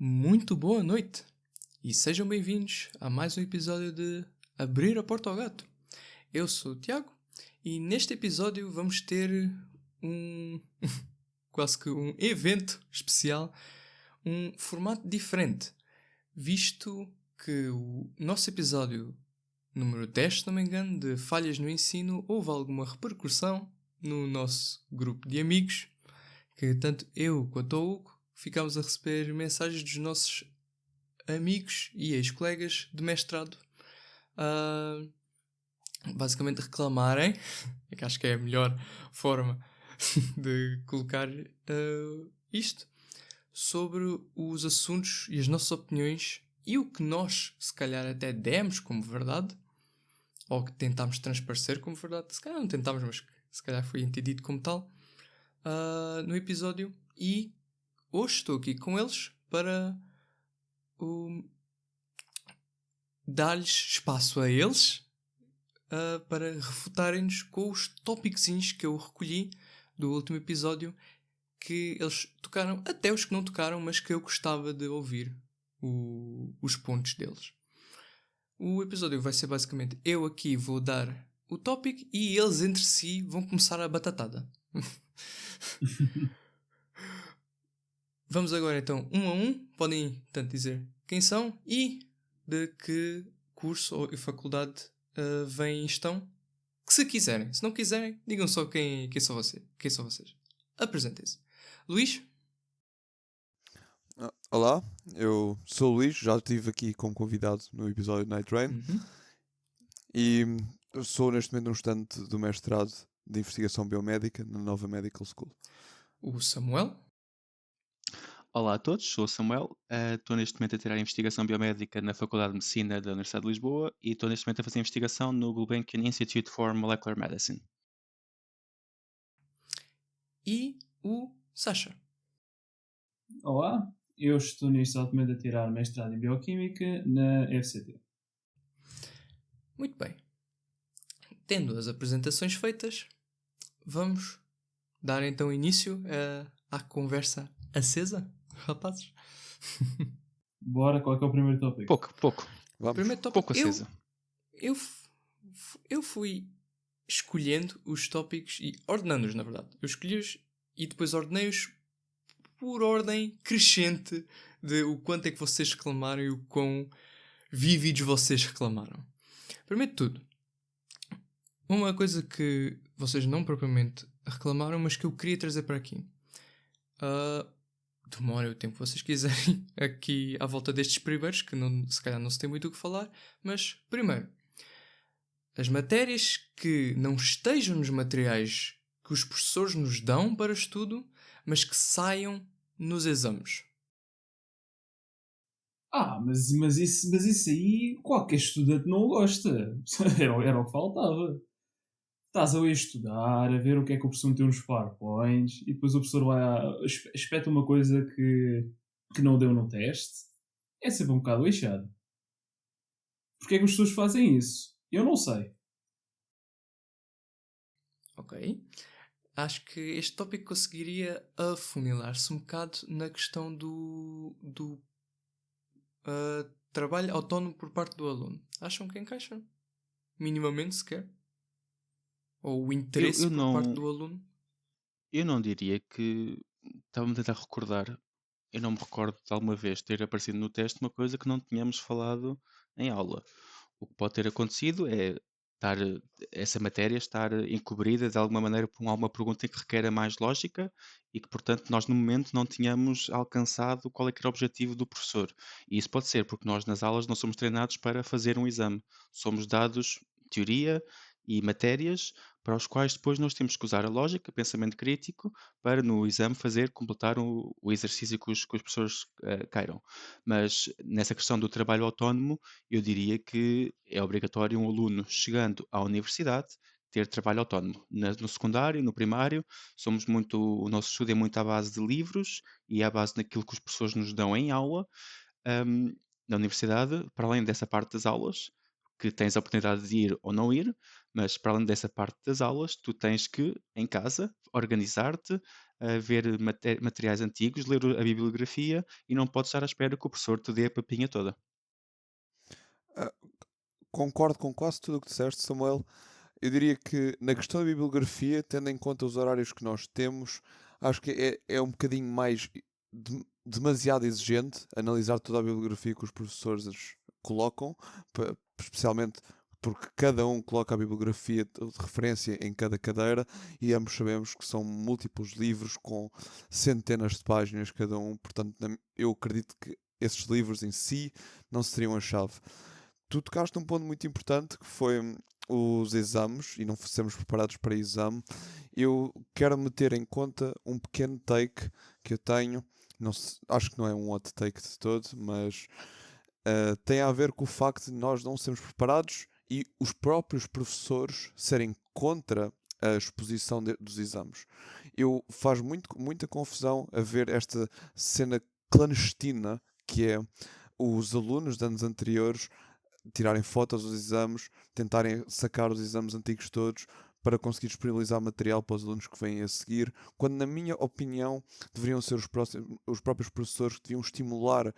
Muito boa noite e sejam bem-vindos a mais um episódio de Abrir a Porta ao Gato. Eu sou o Tiago e neste episódio vamos ter um quase que um evento especial, um formato diferente, visto que o nosso episódio número 10, se não me engano, de falhas no ensino, houve alguma repercussão no nosso grupo de amigos, que tanto eu quanto o Hugo ficámos a receber mensagens dos nossos amigos e ex-colegas de mestrado a basicamente reclamarem, é que acho que é a melhor forma de colocar isto, sobre os assuntos e as nossas opiniões e o que nós, se calhar, até demos como verdade, ou que tentámos transparecer como verdade, se calhar não tentámos, mas se calhar foi entendido como tal, no episódio. E hoje estou aqui com eles para dar-lhes espaço a eles para refutarem-nos com os tópicozinhos que eu recolhi do último episódio, que eles tocaram, até os que não tocaram, mas que eu gostava de ouvir os pontos deles. O episódio vai ser basicamente eu aqui vou dar o tópico e eles entre si vão começar a batatada. Vamos agora então um a um. Podem tanto dizer quem são e de que curso ou faculdade estão. Que se quiserem. Se não quiserem, digam só quem são vocês. Quem são vocês. Apresentem-se. Luís? Olá, eu sou o Luís, já estive aqui como convidado no episódio Night Rain e eu sou neste momento um estudante do mestrado de investigação biomédica na Nova Medical School. O Samuel? Olá a todos, sou o Samuel, estou neste momento a tirar investigação biomédica na Faculdade de Medicina da Universidade de Lisboa e estou neste momento a fazer investigação no Gulbenkian Institute for Molecular Medicine. E o Sasha? Olá, eu estou neste momento a tirar mestrado em Bioquímica na FCT. Muito bem. Tendo as apresentações feitas, vamos dar então início à conversa acesa, rapazes. Bora, qual é que é o primeiro tópico? Pouco. Vamos. Primeiro tópico. Pouco acesa. Eu fui escolhendo os tópicos e ordenando-os, na verdade. Eu escolhi-os e depois ordenei-os por ordem crescente de o quanto é que vocês reclamaram e o quão vívidos vocês reclamaram. Primeiro de tudo, uma coisa que vocês não propriamente reclamaram, mas que eu queria trazer para aqui. Demorem o tempo que vocês quiserem aqui à volta destes primeiros, que não, se calhar não se tem muito o que falar, mas primeiro, as matérias que não estejam nos materiais que os professores nos dão para estudo, mas que saiam nos exames. Mas isso aí qualquer estudante não gosta. Era o que faltava. Estás a estudar, a ver o que é que o professor meteu nos PowerPoints e depois o professor espeta uma coisa que não deu no teste. É sempre um bocado lixado. Porquê é que as pessoas fazem isso? Eu não sei. Ok. Acho que este tópico conseguiria afunilar-se um bocado na questão do trabalho autónomo por parte do aluno. Acham que encaixa? Minimamente, sequer? Ou o interesse por parte do aluno? Eu não diria que... Estava-me a tentar recordar. Eu não me recordo de alguma vez ter aparecido no teste uma coisa que não tínhamos falado em aula. O que pode ter acontecido é essa matéria estar encobrida de alguma maneira por alguma pergunta que requer mais lógica e que, portanto, nós no momento não tínhamos alcançado qual é que era o objetivo do professor. E isso pode ser porque nós nas aulas não somos treinados para fazer um exame. Somos dados teoria e matérias para os quais depois nós temos que usar a lógica, pensamento crítico, para no exame completar o exercício que os professores queiram. Mas nessa questão do trabalho autónomo, eu diria que é obrigatório um aluno chegando à universidade ter trabalho autónomo. No secundário, no primário, o nosso estudo é muito à base de livros e à base daquilo que os professores nos dão em aula. Na universidade, para além dessa parte das aulas, que tens a oportunidade de ir ou não ir, mas para além dessa parte das aulas, tu tens que, em casa, organizar-te, a ver materiais antigos, ler a bibliografia e não podes estar à espera que o professor te dê a papinha toda. Ah, concordo com quase tudo o que disseste, Samuel. Eu diria que na questão da bibliografia, tendo em conta os horários que nós temos, acho que é um bocadinho mais demasiado exigente analisar toda a bibliografia que os professores colocam, especialmente porque cada um coloca a bibliografia de referência em cada cadeira e ambos sabemos que são múltiplos livros com centenas de páginas cada um, portanto eu acredito que esses livros em si não seriam a chave. Tu tocaste num ponto muito importante que foi os exames e não sermos preparados para exame. Eu quero meter em conta um pequeno take que eu tenho. Não acho que não é um hot take de todo, mas tem a ver com o facto de nós não sermos preparados e os próprios professores serem contra a exposição dos exames. Faz muita confusão a ver esta cena clandestina que é os alunos de anos anteriores tirarem fotos dos exames, tentarem sacar os exames antigos todos para conseguir disponibilizar material para os alunos que vêm a seguir, quando, na minha opinião, deveriam ser os próprios professores que deviam estimular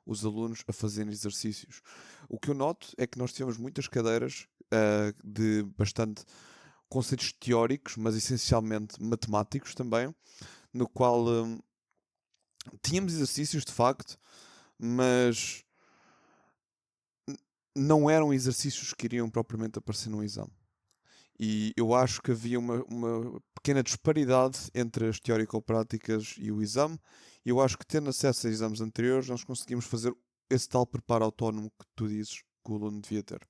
os alunos a fazerem exercícios. O que eu noto é que nós tivemos muitas cadeiras de bastante conceitos teóricos, mas essencialmente matemáticos também, no qual tínhamos exercícios de facto, mas não eram exercícios que iriam propriamente aparecer no exame. E eu acho que havia uma pequena disparidade entre as teórico-práticas e o exame. E eu acho que tendo acesso a exames anteriores, nós conseguimos fazer esse tal preparo autónomo que tu dizes que o aluno devia ter.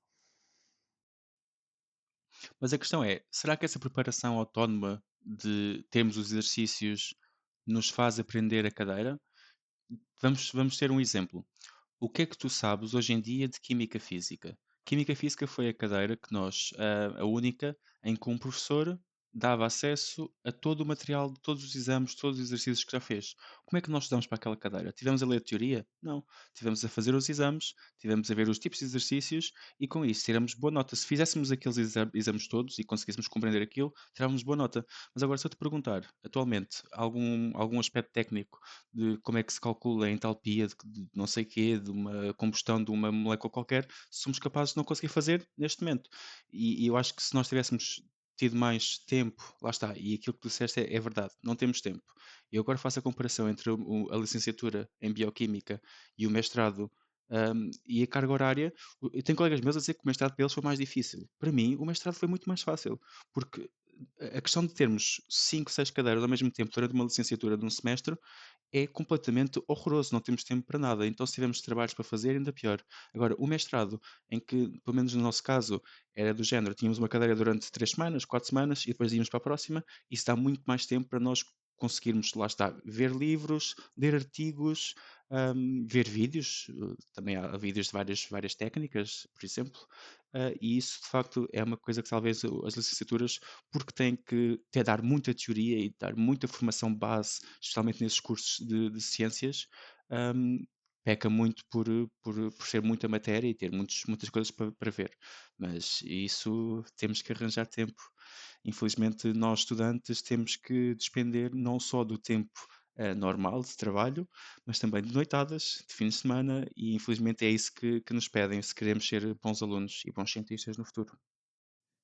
Mas a questão é, será que essa preparação autónoma de termos os exercícios nos faz aprender a cadeira? Vamos ter um exemplo. O que é que tu sabes hoje em dia de Química Física? Química Física foi a cadeira que a única, em que um professor dava acesso a todo o material de todos os exames, todos os exercícios que já fez. Como é que nós estudamos para aquela cadeira? Tivemos a ler a teoria? Não. Tivemos a fazer os exames, tivemos a ver os tipos de exercícios e com isso tiramos boa nota. Se fizéssemos aqueles exames todos e conseguíssemos compreender aquilo, tirávamos boa nota. Mas agora, se eu te perguntar, atualmente, algum aspecto técnico de como é que se calcula a entalpia de não sei quê, de uma combustão de uma molécula qualquer, somos capazes de não conseguir fazer neste momento. E eu acho que se nós tivéssemos tido mais tempo, lá está, e aquilo que tu disseste é verdade, não temos tempo. Eu agora faço a comparação entre a licenciatura em Bioquímica e o mestrado e a carga horária. Eu tenho colegas meus a dizer que o mestrado para eles foi mais difícil. Para mim, o mestrado foi muito mais fácil, porque a questão de termos 5, 6 cadeiras ao mesmo tempo durante uma licenciatura de um semestre é completamente horroroso, não temos tempo para nada. Então, se tivermos trabalhos para fazer, ainda pior. Agora, o mestrado, em que, pelo menos no nosso caso, era do género, tínhamos uma cadeira durante 3 semanas, 4 semanas, e depois íamos para a próxima, isso dá muito mais tempo para nós conseguirmos, lá está, ver livros, ler artigos, ver vídeos, também há vídeos de várias técnicas, por exemplo, e isso de facto é uma coisa que talvez as licenciaturas, porque têm que dar muita teoria e dar muita formação base, especialmente nesses cursos de ciências, um, peca muito por ser muita matéria e ter muitas coisas para ver. Mas isso temos que arranjar tempo. Infelizmente, nós estudantes temos que despender não só do tempo normal de trabalho, mas também de noitadas, de fim de semana, e infelizmente é isso que nos pedem se queremos ser bons alunos e bons cientistas no futuro.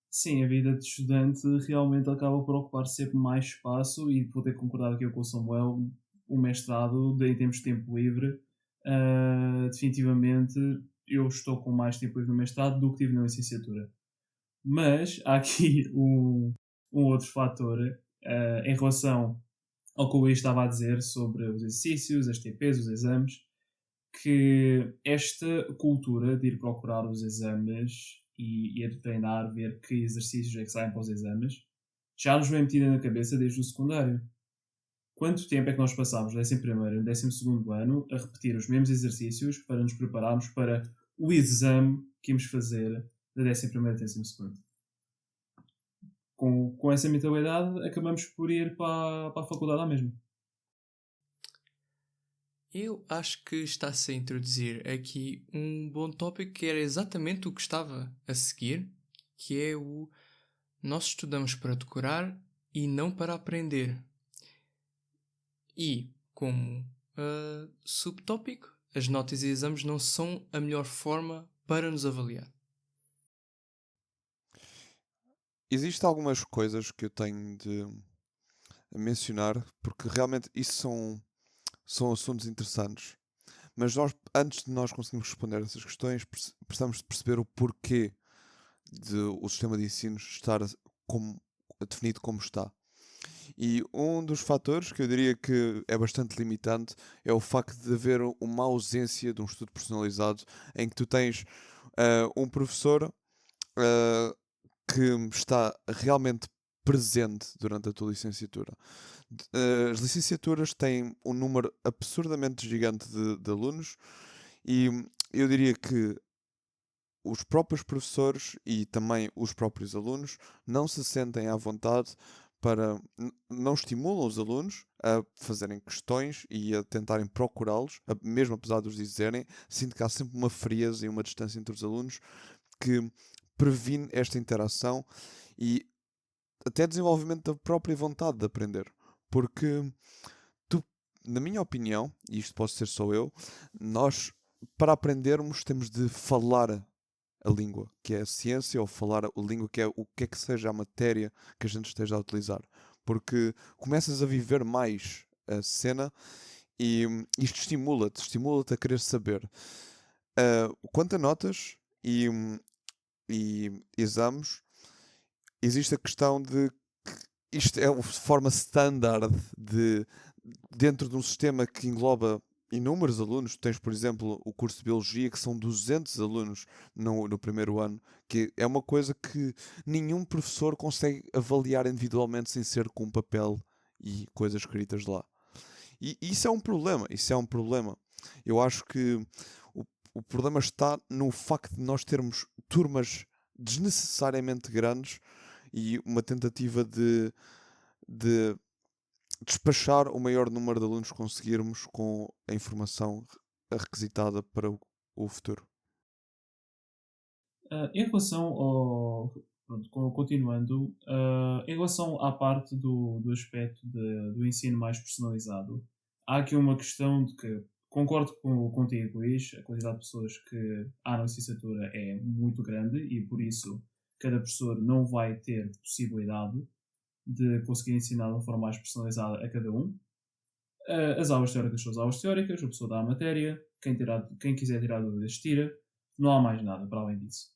Sim, a vida de estudante realmente acaba por ocupar sempre mais espaço e vou ter que concordar aqui com o Samuel, o mestrado, em termos de tempo livre, definitivamente eu estou com mais tempo livre no mestrado do que tive na licenciatura. Mas há aqui um outro fator em relação ao que o Luís estava a dizer sobre os exercícios, as TPs, os exames, que esta cultura de ir procurar os exames e ir treinar, ver que exercícios é que saem para os exames, já nos vem metida na cabeça desde o secundário. Quanto tempo é que nós passámos no 11º e no 12º ano a repetir os mesmos exercícios para nos prepararmos para o exame que íamos fazer da 11º e 12º? Com essa mentalidade, acabamos por ir para a faculdade à mesma. Eu acho que está-se a introduzir aqui um bom tópico que era exatamente o que estava a seguir, que é o nós estudamos para decorar e não para aprender. E, como subtópico, as notas e exames não são a melhor forma para nos avaliar. Existem algumas coisas que eu tenho de mencionar, porque realmente isso são assuntos interessantes. Mas nós, antes de nós conseguirmos responder essas questões, precisamos de perceber o porquê de o sistema de ensino estar definido como está. E um dos fatores que eu diria que é bastante limitante é o facto de haver uma ausência de um estudo personalizado em que tu tens um professor que está realmente presente durante a tua licenciatura. As licenciaturas têm um número absurdamente gigante de alunos e eu diria que os próprios professores e também os próprios alunos não se sentem à vontade para, não estimulam os alunos a fazerem questões e a tentarem procurá-los, mesmo apesar de os dizerem. Sinto que há sempre uma frieza e uma distância entre os alunos que previne esta interação e até desenvolvimento da própria vontade de aprender. Porque tu, na minha opinião, e isto pode ser só eu, nós, para aprendermos, temos de falar a língua, que é a ciência, ou falar a língua, que é o que é que seja a matéria que a gente esteja a utilizar. Porque começas a viver mais a cena e isto estimula-te a querer saber. Quanto a notas e exames, existe a questão de que isto é uma forma standard dentro de um sistema que engloba inúmeros alunos. Tens, por exemplo, o curso de Biologia, que são 200 alunos no primeiro ano, que é uma coisa que nenhum professor consegue avaliar individualmente sem ser com papel e coisas escritas lá. E isso é um problema. Eu acho que o problema está no facto de nós termos turmas desnecessariamente grandes e uma tentativa de despachar o maior número de alunos que conseguirmos com a informação requisitada para o futuro. Em relação ao. Pronto, continuando, em relação à parte do aspecto do ensino mais personalizado, há aqui uma questão de que concordo contigo, Luís, a quantidade de pessoas que há na licenciatura é muito grande e por isso cada professor não vai ter possibilidade de conseguir ensinar de uma forma mais personalizada a cada um. As aulas teóricas são as aulas teóricas, a pessoa dá a matéria, quem quiser tirar dúvidas tira, não há mais nada para além disso.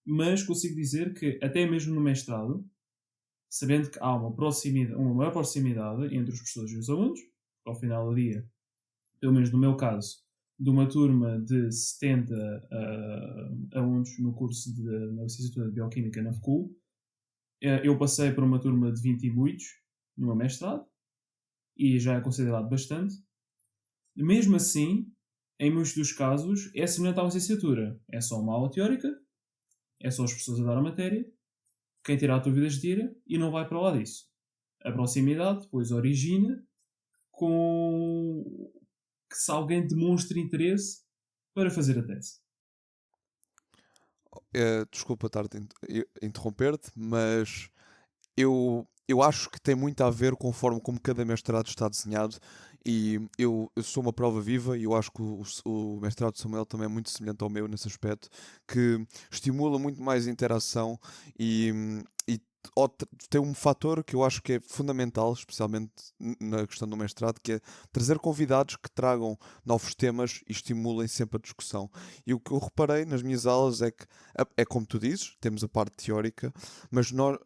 Mas consigo dizer que até mesmo no mestrado, sabendo que há uma maior proximidade entre os professores e os alunos, ao final do dia, pelo menos no meu caso, de uma turma de 70 alunos no curso na licenciatura de Bioquímica na FCUL, eu passei por uma turma de 20 e muitos no meu mestrado, e já é considerado bastante. Mesmo assim, em muitos dos casos, é semelhante à licenciatura. É só uma aula teórica, é só as pessoas a dar a matéria, quem tirar dúvidas tira e não vai para lá disso. A proximidade depois origina com que se alguém demonstre interesse para fazer a tese. Desculpa estar a interromper-te, mas eu acho que tem muito a ver com a forma como cada mestrado está desenhado e eu sou uma prova viva e eu acho que o mestrado de Samuel também é muito semelhante ao meu nesse aspecto, que estimula muito mais a interação e tem um fator que eu acho que é fundamental, especialmente na questão do mestrado, que é trazer convidados que tragam novos temas e estimulem sempre a discussão. E o que eu reparei nas minhas aulas é que, é como tu dizes, temos a parte teórica, mas nós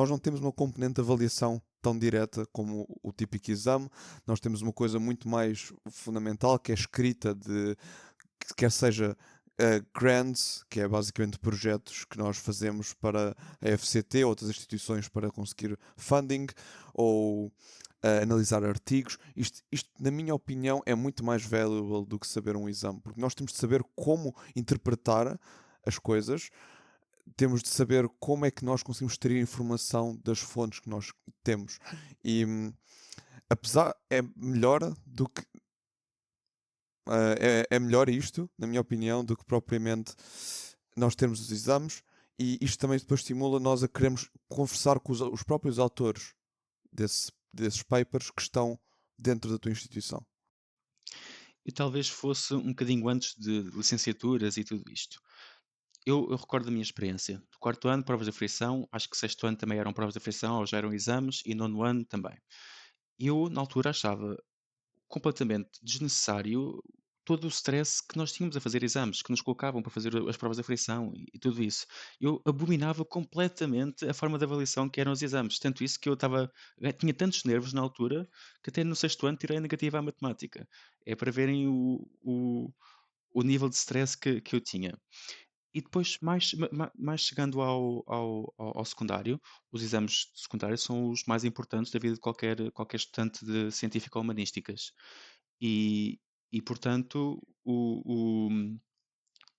não temos uma componente de avaliação tão direta como o típico exame. Nós temos uma coisa muito mais fundamental, que é a escrita quer seja grants, que é basicamente projetos que nós fazemos para a FCT ou outras instituições para conseguir funding, ou analisar artigos. Isto, na minha opinião, é muito mais valuable do que saber um exame, porque nós temos de saber como interpretar as coisas, temos de saber como é que nós conseguimos extrair informação das fontes que nós temos. E apesar, é melhor do que. É melhor isto, na minha opinião, do que propriamente nós termos os exames, e isto também depois estimula nós a queremos conversar com os próprios autores desses papers que estão dentro da tua instituição. E talvez fosse um bocadinho antes de licenciaturas e tudo isto. Eu recordo da minha experiência. Do quarto ano, provas de aferição, acho que sexto ano também eram provas de aferição, ou já eram exames, e nono ano também. Eu, na altura, achava completamente desnecessário todo o stress que nós tínhamos a fazer exames, que nos colocavam para fazer as provas de aferição e tudo isso. Eu abominava completamente a forma de avaliação que eram os exames. Tanto isso que tinha tantos nervos na altura que até no sexto ano tirei a negativa à matemática. É para verem o nível de stress que eu tinha. E depois, mais chegando ao secundário, os exames secundários são os mais importantes da vida de qualquer estudante de científico-humanísticas. E, portanto,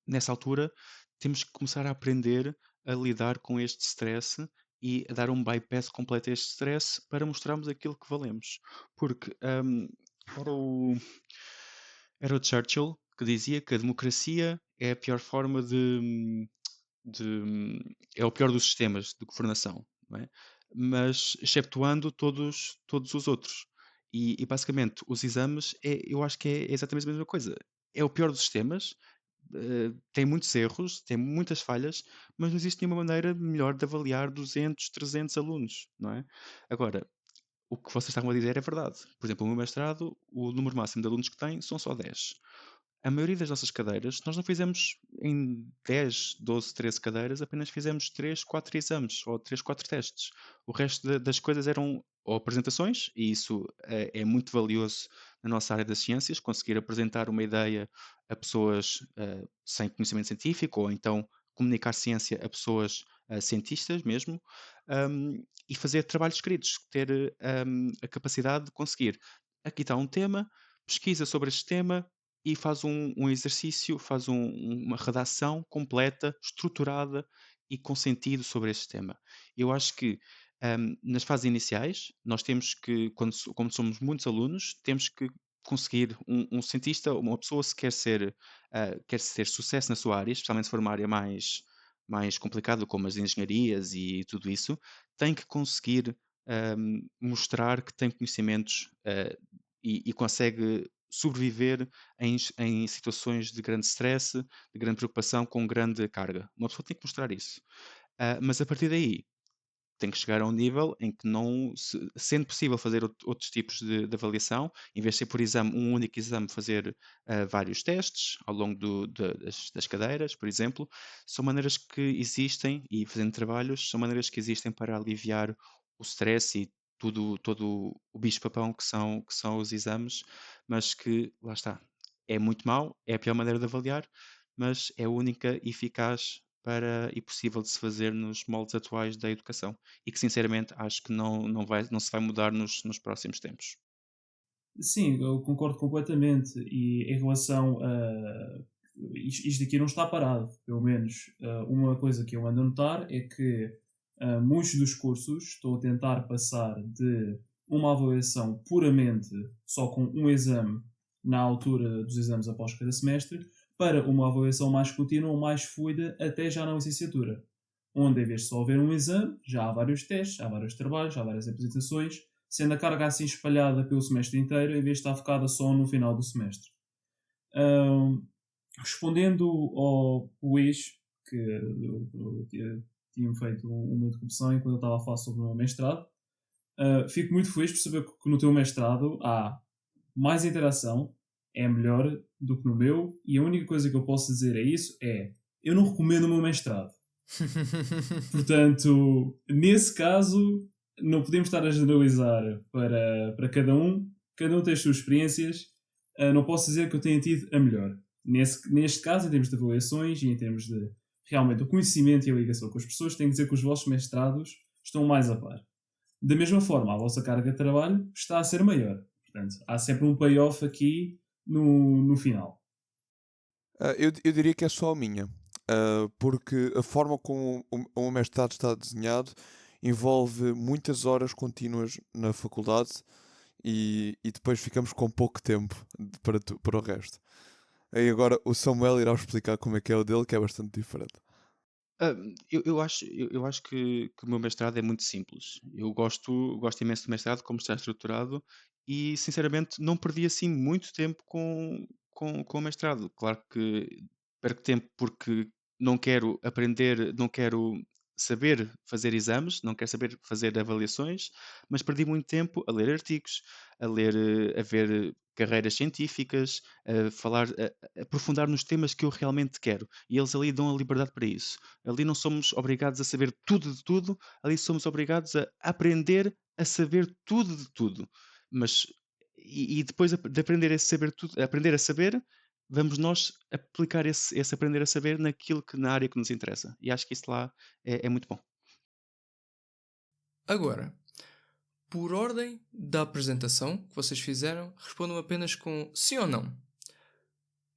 nessa altura, temos que começar a aprender a lidar com este stress e a dar um bypass completo a este stress para mostrarmos aquilo que valemos. Porque era o, era o Churchill que dizia que a democracia é a pior forma é o pior dos sistemas de governação, não é? Mas exceptuando todos os outros. E basicamente os exames eu acho que é exatamente a mesma coisa. É o pior dos sistemas, tem muitos erros, tem muitas falhas, mas não existe nenhuma maneira melhor de avaliar 200, 300 alunos, não é? Agora, o que vocês estavam a dizer é verdade. Por exemplo, no meu mestrado, o número máximo de alunos que tem são só 10. A maioria das nossas cadeiras, nós não fizemos em 10, 12, 13 cadeiras, apenas fizemos 3, 4 exames ou 3, 4 testes. O resto das coisas eram ou apresentações, e isso é muito valioso na nossa área das ciências, conseguir apresentar uma ideia a pessoas sem conhecimento científico, ou então comunicar ciência a pessoas cientistas mesmo, e fazer trabalhos escritos, ter a capacidade de conseguir. Aqui está um tema, pesquisa sobre este tema, e faz um exercício, faz uma redação completa, estruturada e com sentido sobre este tema. Eu acho que nas fases iniciais, nós temos que, como somos muitos alunos, temos que conseguir um cientista, uma pessoa se quer ter sucesso na sua área, especialmente se for uma área mais complicada, como as engenharias e tudo isso, tem que conseguir mostrar que tem conhecimentos e consegue sobreviver em situações de grande stress, de grande preocupação, com grande carga. Uma pessoa tem que mostrar isso. Mas a partir daí, tem que chegar a um nível em que não, sendo possível fazer outros tipos de avaliação, em vez de ser por exame, um único exame, fazer vários testes ao longo das cadeiras, por exemplo, são maneiras que existem, e fazendo trabalhos, são maneiras que existem para aliviar o stress e todo o bicho-papão que são os exames, mas que, lá está, é muito mau, é a pior maneira de avaliar, mas é a única eficaz e possível de se fazer nos moldes atuais da educação e que sinceramente acho que não se vai mudar nos próximos tempos. Sim, eu concordo completamente. E em relação a. Isto aqui não está parado, pelo menos. Uma coisa que eu ando a notar é que muitos dos cursos estão a tentar passar de uma avaliação puramente só com um exame na altura dos exames após cada semestre para uma avaliação mais contínua, mais fluida, até já na licenciatura. Onde, em vez de só haver um exame, já há vários testes, há vários trabalhos, há várias apresentações, sendo a carga assim espalhada pelo semestre inteiro, em vez de estar focada só no final do semestre. Respondendo ao Luís, que eu tinha feito uma interrupção enquanto eu estava a falar sobre o meu mestrado, fico muito feliz por saber que no teu mestrado há mais interação, é melhor do que no meu, e a única coisa que eu posso dizer a isso é: eu não recomendo o meu mestrado. Portanto, nesse caso, não podemos estar a generalizar para cada um tem as suas experiências. Não posso dizer que eu tenha tido a melhor. Neste caso, em termos de avaliações e em termos de realmente o conhecimento e a ligação com as pessoas, tenho que dizer que os vossos mestrados estão mais a par. Da mesma forma, a vossa carga de trabalho está a ser maior. Portanto, há sempre um payoff aqui no final. Eu diria que é só a minha, porque a forma como o meu mestrado está desenhado envolve muitas horas contínuas na faculdade e depois ficamos com pouco tempo para o resto. E agora o Samuel irá explicar como é que é o dele, que é bastante diferente. Ah, eu acho que o meu mestrado é muito simples. Eu gosto imenso do mestrado, como está estruturado, e sinceramente não perdi assim muito tempo com o mestrado. Claro que perco tempo porque não quero aprender, não quero saber fazer exames, não quero saber fazer avaliações, mas perdi muito tempo a ler artigos, a ver carreiras científicas, a aprofundar nos temas que eu realmente quero. E eles ali dão a liberdade para isso. Ali não somos obrigados a saber tudo de tudo, ali somos obrigados a aprender a saber tudo de tudo. Mas e depois de aprender a saber tudo, aprender a saber, vamos nós aplicar esse aprender a saber naquilo que na área que nos interessa. E acho que isso lá é muito bom. Agora, por ordem da apresentação que vocês fizeram, respondam apenas com sim ou não.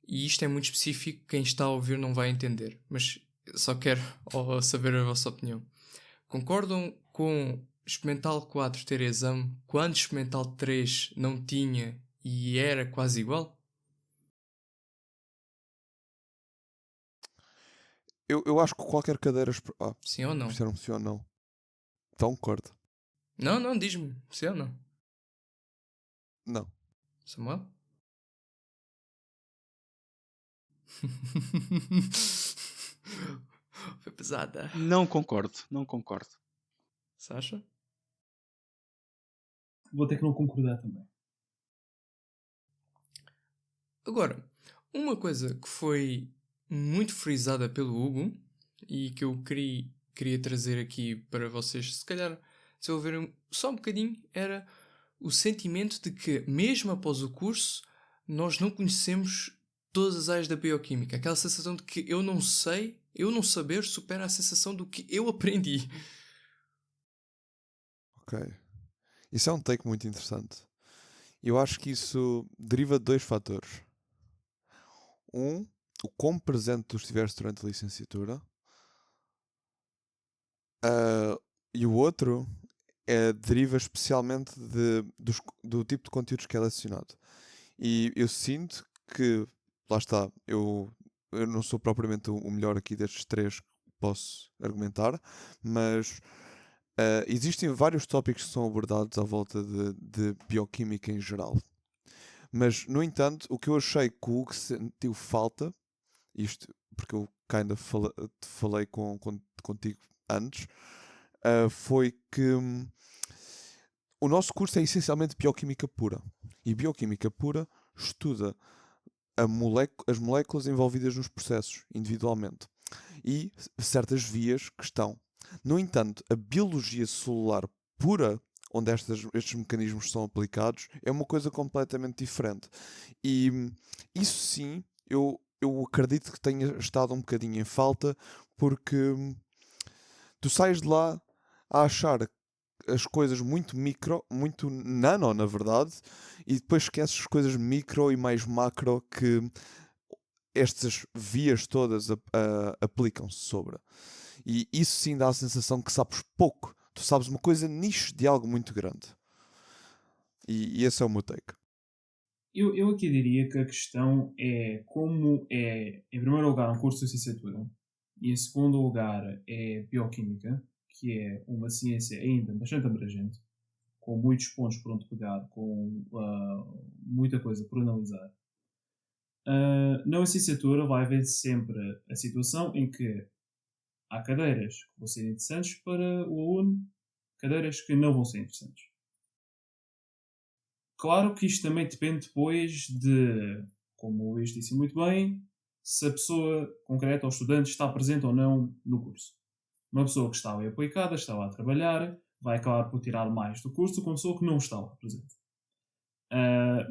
E isto é muito específico, quem está a ouvir não vai entender, mas só quero saber a vossa opinião. Concordam com Experimental 4 ter exame quando Experimental 3 não tinha e era quase igual? Eu acho que qualquer cadeira. Sim ou não? Disseram sim ou não. Então, corta. Não, não, diz-me. Sim ou não? Não. Samuel? Foi pesada. Não concordo, não concordo. Sasha? Vou ter que não concordar também. Agora, uma coisa que foi muito frisada pelo Hugo e que eu queria trazer aqui para vocês, se calhar desenvolverem só um bocadinho, era o sentimento de que, mesmo após o curso, nós não conhecemos todas as áreas da bioquímica. Aquela sensação de que eu não sei, eu não saber supera a sensação do que eu aprendi. Ok. Isso é um take muito interessante. Eu acho que isso deriva de dois fatores. Um, o quão presente tu estiveste durante a licenciatura. Ah, e o outro deriva especialmente do tipo de conteúdos que é lecionado. E eu sinto que, lá está, eu não sou propriamente o melhor aqui destes três que posso argumentar, mas existem vários tópicos que são abordados à volta de bioquímica em geral. Mas, no entanto, o que eu achei que o Hugo sentiu falta, isto porque eu falei contigo antes, foi que o nosso curso é essencialmente bioquímica pura. E bioquímica pura estuda as moléculas envolvidas nos processos, individualmente, e certas vias que estão. No entanto, a biologia celular pura, onde estes mecanismos são aplicados, é uma coisa completamente diferente. E isso sim, eu acredito que tenha estado um bocadinho em falta, porque tu sais de lá a achar as coisas muito micro, muito nano, na verdade, e depois esqueces as coisas micro e mais macro que estas vias todas aplicam-se sobre. E isso sim dá a sensação que sabes pouco. Tu sabes uma coisa nicho de algo muito grande. E esse é o meu take. Eu aqui diria que a questão é como é, em primeiro lugar, um curso de licenciatura e, em segundo lugar, é bioquímica, que é uma ciência ainda bastante abrangente, com muitos pontos por onde pegar, com muita coisa por analisar. Na licenciatura vai haver sempre a situação em que há cadeiras que vão ser interessantes para o aluno, cadeiras que não vão ser interessantes. Claro que isto também depende depois de, como o Luís disse muito bem, se a pessoa concreta ou estudante está presente ou não no curso. Uma pessoa que está ali aplicada, está lá a trabalhar, vai acabar por tirar mais do curso do que uma pessoa que não está lá presente.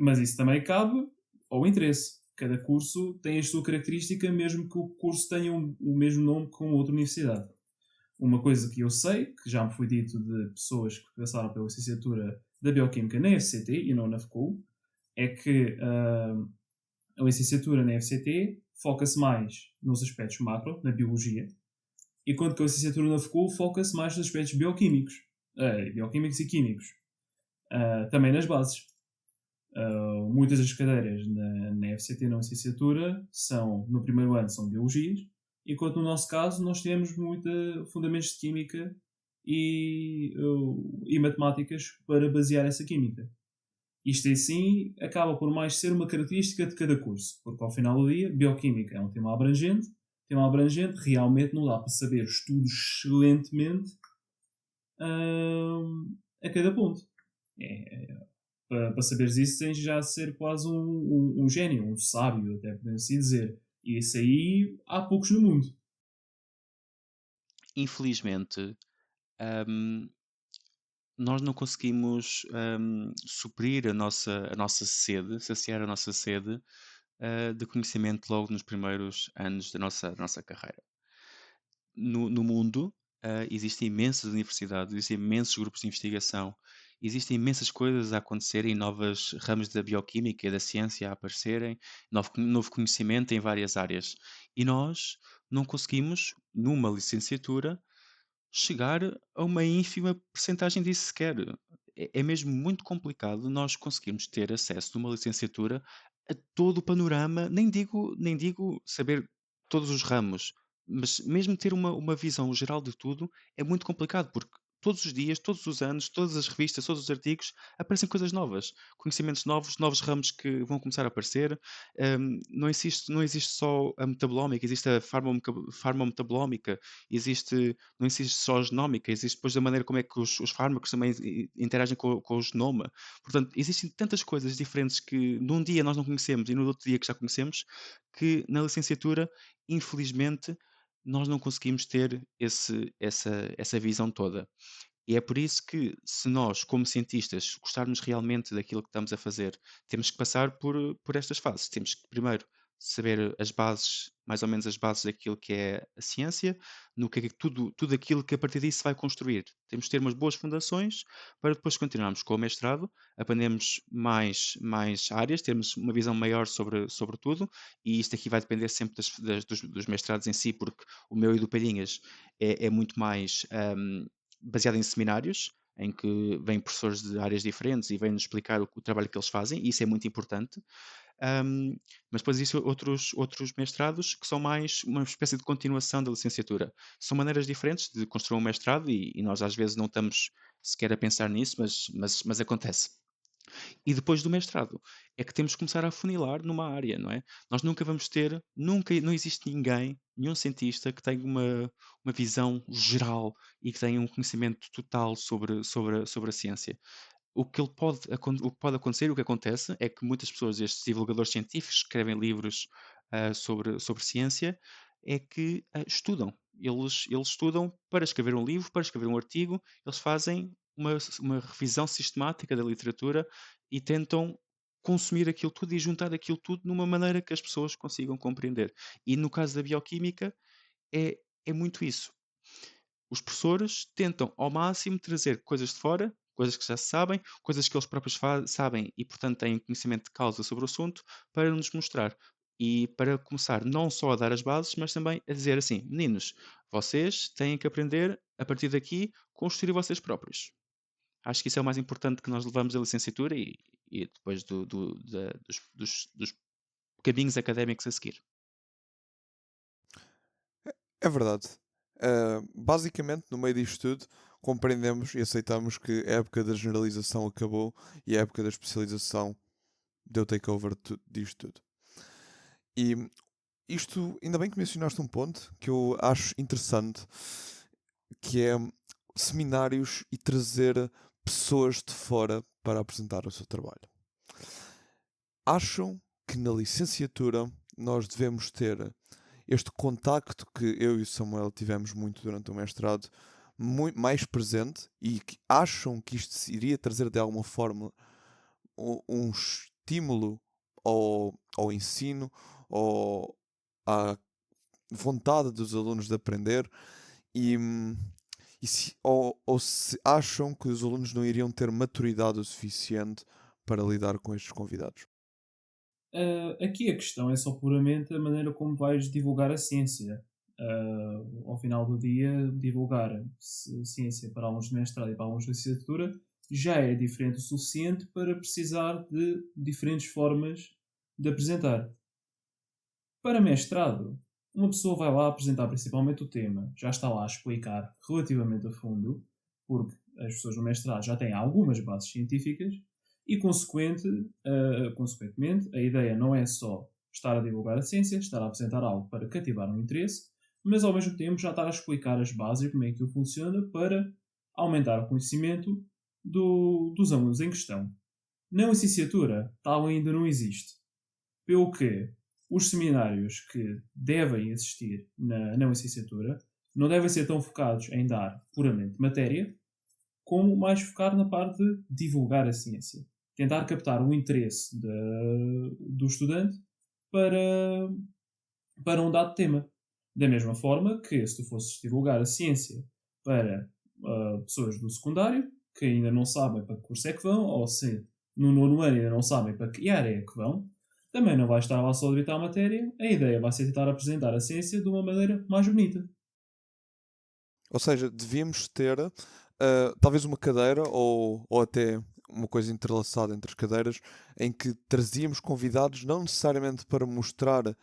Mas isso também cabe ao interesse. Cada curso tem a sua característica, mesmo que o curso tenha o mesmo nome com outra universidade. Uma coisa que eu sei, que já me foi dito de pessoas que passaram pela licenciatura da Bioquímica na FCT e não na FCU, é que a licenciatura na FCT foca-se mais nos aspectos macro, na biologia, enquanto que a licenciatura na FCU foca-se mais nos aspectos bioquímicos e químicos, também nas bases. Muitas das cadeiras na FCT na licenciatura no primeiro ano são biologias enquanto no nosso caso nós tivemos fundamentos de química e matemáticas para basear essa química. Isto assim acaba por mais ser uma característica de cada curso, porque ao final do dia, bioquímica é um tema abrangente, realmente não dá para saber tudo excelentemente a cada ponto. Para saberes isso tens já de ser quase um gênio, um sábio, até podemos assim dizer. E isso aí há poucos no mundo. Infelizmente, nós não conseguimos suprir a nossa sede, saciar a nossa sede de conhecimento logo nos primeiros anos da nossa carreira. No mundo, existem imensas universidades, existem imensos grupos de investigação, existem imensas coisas a acontecerem, novos ramos da bioquímica e da ciência a aparecerem, novo conhecimento em várias áreas. E nós não conseguimos, numa licenciatura, chegar a uma ínfima percentagem disso sequer. É mesmo muito complicado nós conseguirmos ter acesso numa licenciatura a todo o panorama, nem digo saber todos os ramos, mas mesmo ter uma visão geral de tudo é muito complicado, porque todos os dias, todos os anos, todas as revistas, todos os artigos, aparecem coisas novas, conhecimentos novos, novos ramos que vão começar a aparecer. Não existe só a metabolómica, existe a farmacometabólmica, não existe só a genómica, existe depois a maneira como é que os fármacos também interagem com o genoma. Portanto, existem tantas coisas diferentes que num dia nós não conhecemos e no outro dia que já conhecemos, que na licenciatura, infelizmente, nós não conseguimos ter essa visão toda. E é por isso que, se nós, como cientistas, gostarmos realmente daquilo que estamos a fazer, temos que passar por estas fases. Temos que, primeiro, saber as bases, mais ou menos as bases daquilo que é a ciência, no que é tudo aquilo que a partir disso se vai construir. Temos que ter umas boas fundações para depois continuarmos com o mestrado, aprendemos mais áreas, termos uma visão maior sobre tudo, e isto aqui vai depender sempre dos mestrados em si, porque o meu e do Palhinhas é muito mais baseado em seminários, em que vêm professores de áreas diferentes e vêm-nos explicar o trabalho que eles fazem, e isso é muito importante. Mas depois existem outros mestrados que são mais uma espécie de continuação da licenciatura. São maneiras diferentes de construir um mestrado e nós às vezes não estamos sequer a pensar nisso, mas acontece. E depois do mestrado é que temos que começar a afunilar numa área, não é? Nós nunca vamos ter, não existe nenhum cientista que tenha uma visão geral e que tenha um conhecimento total sobre a ciência. O que pode acontecer, o que acontece, é que muitas pessoas, estes divulgadores científicos, que escrevem livros sobre ciência, é que estudam. Eles estudam para escrever um livro, para escrever um artigo, eles fazem uma revisão sistemática da literatura e tentam consumir aquilo tudo e juntar aquilo tudo numa maneira que as pessoas consigam compreender. E no caso da bioquímica, é muito isso. Os professores tentam ao máximo trazer coisas de fora, coisas que já se sabem, coisas que eles próprios sabem e, portanto, têm conhecimento de causa sobre o assunto, para nos mostrar. E para começar não só a dar as bases, mas também a dizer assim: meninos, vocês têm que aprender, a partir daqui, construir vocês próprios. Acho que isso é o mais importante que nós levamos da licenciatura e depois dos caminhos académicos a seguir. É verdade. Basicamente, no meio disto tudo, compreendemos e aceitamos que a época da generalização acabou e a época da especialização deu takeover disto tudo. E isto, ainda bem que mencionaste um ponto que eu acho interessante, que é seminários e trazer pessoas de fora para apresentar o seu trabalho. Acham que na licenciatura nós devemos ter este contacto que eu e o Samuel tivemos muito durante o mestrado, muito mais presente, e que acham que isto iria trazer de alguma forma um estímulo ao ensino, ou à vontade dos alunos de aprender, ou se acham que os alunos não iriam ter maturidade o suficiente para lidar com estes convidados. Aqui a questão é só puramente a maneira como vais divulgar a ciência. Ao final do dia, divulgar ciência para alunos de mestrado e para alunos de licenciatura já é diferente o suficiente para precisar de diferentes formas de apresentar. Para mestrado, uma pessoa vai lá apresentar principalmente o tema, já está lá a explicar relativamente a fundo, porque as pessoas no mestrado já têm algumas bases científicas e, consequentemente, a ideia não é só estar a divulgar a ciência, estar a apresentar algo para cativar um interesse, mas ao mesmo tempo já estar a explicar as bases e como é que aquilo funciona para aumentar o conhecimento dos alunos em questão. Na licenciatura, tal ainda não existe. Pelo que os seminários que devem existir na licenciatura não devem ser tão focados em dar puramente matéria, como mais focar na parte de divulgar a ciência. Tentar captar o interesse do estudante para um dado tema. Da mesma forma que se tu fosses divulgar a ciência para pessoas do secundário, que ainda não sabem para que curso é que vão, ou se no nono ano ainda não sabem para que área é que vão, também não vai estar lá só a debitar a matéria, a ideia vai ser tentar apresentar a ciência de uma maneira mais bonita. Ou seja, devíamos ter talvez uma cadeira ou até uma coisa entrelaçada entre as cadeiras em que trazíamos convidados não necessariamente para mostrar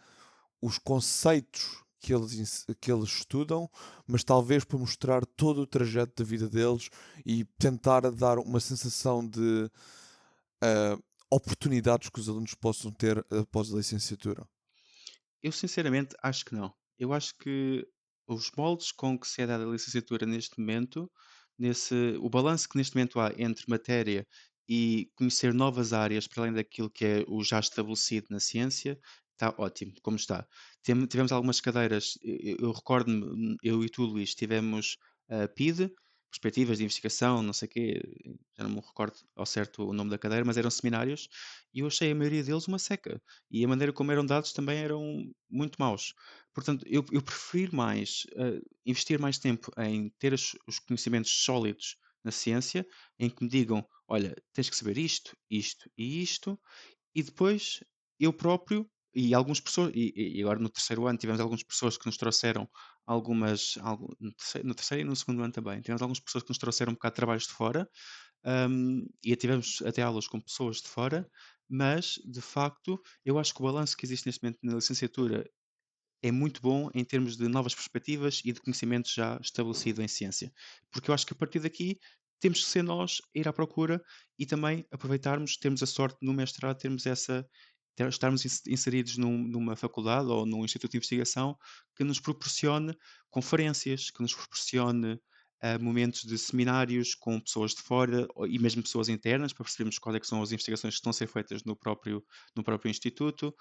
os conceitos que eles estudam, mas talvez para mostrar todo o trajeto da vida deles e tentar dar uma sensação de oportunidades que os alunos possam ter após a licenciatura. Eu sinceramente acho que não. Eu acho que os moldes com que se é dada a licenciatura neste momento, o balanço que neste momento há entre matéria e conhecer novas áreas para além daquilo que é o já estabelecido na ciência, está ótimo, como está. Tivemos algumas cadeiras, eu recordo-me, eu e tu, Luís, tivemos PID, Perspectivas de Investigação, não sei o quê, já não me recordo ao certo o nome da cadeira, mas eram seminários e eu achei a maioria deles uma seca. E a maneira como eram dados também eram muito maus. Portanto, eu prefiro mais investir mais tempo em ter os conhecimentos sólidos na ciência, em que me digam, olha, tens que saber isto, isto e isto, e depois eu próprio e alguns professores, e agora no terceiro ano tivemos alguns professores que nos trouxeram no terceiro e no segundo ano também, tivemos alguns professores que nos trouxeram um bocado de trabalhos de fora, e tivemos até aulas com pessoas de fora, mas de facto eu acho que o balanço que existe neste momento na licenciatura é muito bom em termos de novas perspectivas e de conhecimento já estabelecido em ciência. Porque eu acho que a partir daqui temos que ser nós a ir à procura e também aproveitarmos, termos a sorte no mestrado, estarmos inseridos numa faculdade ou num instituto de investigação que nos proporcione conferências, que nos proporcione momentos de seminários com pessoas de fora e mesmo pessoas internas para percebermos quais é que são as investigações que estão a ser feitas no próprio instituto.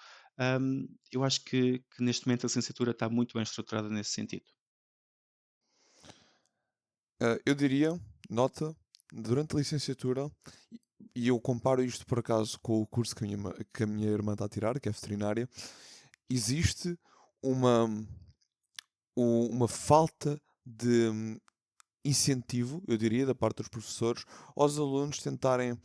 Eu acho que neste momento a licenciatura está muito bem estruturada nesse sentido. Eu diria, nota, durante a licenciatura, e eu comparo isto por acaso com o curso que a minha irmã está a tirar, que é veterinária, existe uma falta de incentivo, eu diria, da parte dos professores, aos alunos tentarem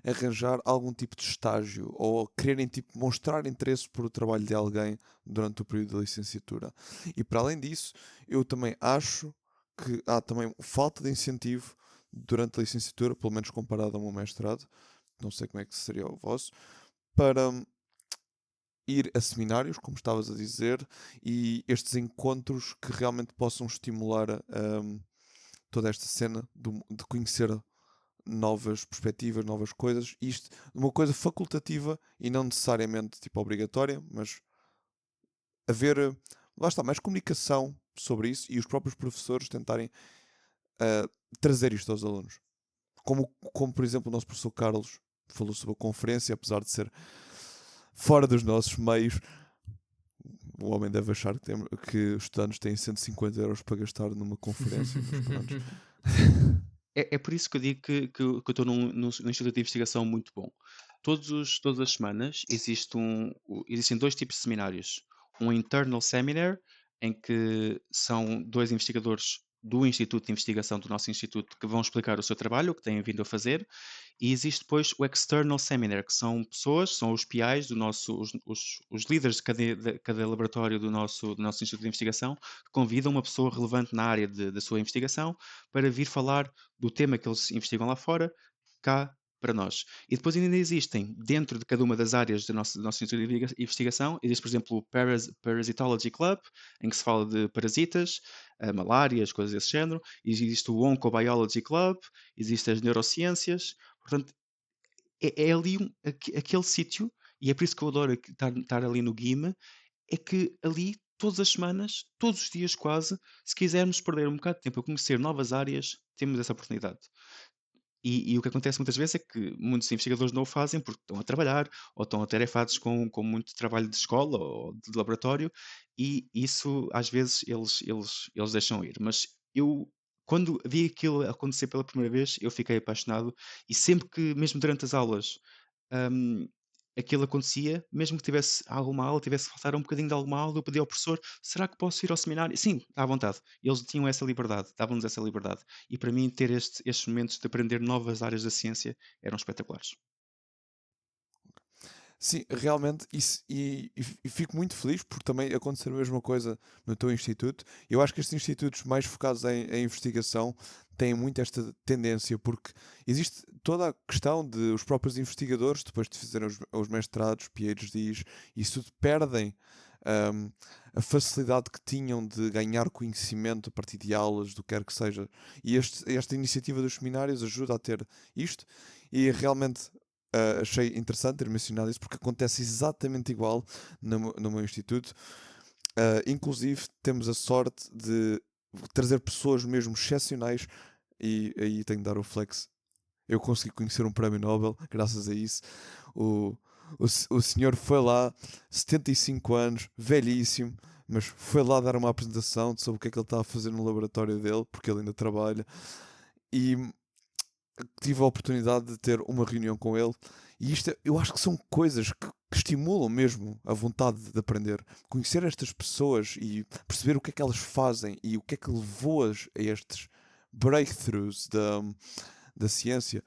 arranjar algum tipo de estágio ou quererem mostrar interesse por o trabalho de alguém durante o período da licenciatura. E para além disso, eu também acho que há também falta de incentivo durante a licenciatura, pelo menos comparado ao meu mestrado, não sei como é que seria o vosso, para ir a seminários, como estavas a dizer, e estes encontros que realmente possam estimular toda esta cena de conhecer novas perspectivas, novas coisas, isto uma coisa facultativa e não necessariamente tipo obrigatória, mas haver, lá está, mais comunicação sobre isso e os próprios professores tentarem trazer isto aos alunos. Como, por exemplo, o nosso professor Carlos falou sobre a conferência, apesar de ser fora dos nossos meios, o homem deve achar que os estudantes têm 150 euros para gastar numa conferência, mas pronto. É por isso que eu digo que eu estou num instituto de investigação muito bom. Todas as semanas existem dois tipos de seminários. Um internal seminar, em que são dois investigadores do Instituto de Investigação do nosso instituto que vão explicar o seu trabalho, o que têm vindo a fazer, e existe depois o external seminar, que são pessoas, são os PIs os líderes de cada laboratório do nosso Instituto de Investigação, que convidam uma pessoa relevante na área da sua investigação para vir falar do tema que eles investigam lá fora, cá para nós. E depois ainda existem, dentro de cada uma das áreas da nossa investigação, existe, por exemplo, o Parasitology Club, em que se fala de parasitas, malárias, coisas desse género. Existe o Oncobiology Club, existem as neurociências. Portanto, é ali aquele sítio, e é por isso que eu adoro estar ali no GUIMA, é que ali, todas as semanas, todos os dias quase, se quisermos perder um bocado de tempo a conhecer novas áreas, temos essa oportunidade. E o que acontece muitas vezes é que muitos investigadores não o fazem porque estão a trabalhar ou estão atarefados com muito trabalho de escola ou de laboratório, e isso às vezes eles deixam ir. Mas eu, quando vi aquilo acontecer pela primeira vez, eu fiquei apaixonado, e sempre que, mesmo durante as aulas, hum, aquilo acontecia, mesmo que tivesse alguma aula, tivesse que faltar um bocadinho de alguma aula, eu pedia ao professor: será que posso ir ao seminário? Sim, à vontade. Eles tinham essa liberdade, davam-nos essa liberdade. E para mim, ter estes momentos de aprender novas áreas da ciência eram espetaculares. Sim, realmente, isso, e fico muito feliz por também acontecer a mesma coisa no teu instituto. Eu acho que estes institutos mais focados em investigação têm muito esta tendência, porque existe toda a questão de os próprios investigadores, depois de fazerem os mestrados, PhDs, isso tudo perdem hum, a facilidade que tinham de ganhar conhecimento a partir de aulas, do que quer que seja. E esta iniciativa dos seminários ajuda a ter isto, e realmente achei interessante ter mencionado isso porque acontece exatamente igual no meu instituto. Inclusive, temos a sorte de trazer pessoas mesmo excepcionais, e aí tenho de dar o flex. Eu consegui conhecer um prémio Nobel graças a isso. O, o senhor foi lá, 75 anos, velhíssimo, mas foi lá dar uma apresentação sobre o que é que ele está a fazer no laboratório dele, porque ele ainda trabalha. E tive a oportunidade de ter uma reunião com ele, e isto eu acho que são coisas que estimulam mesmo a vontade de aprender. Conhecer estas pessoas e perceber o que é que elas fazem e o que é que levou-as a estes breakthroughs da ciência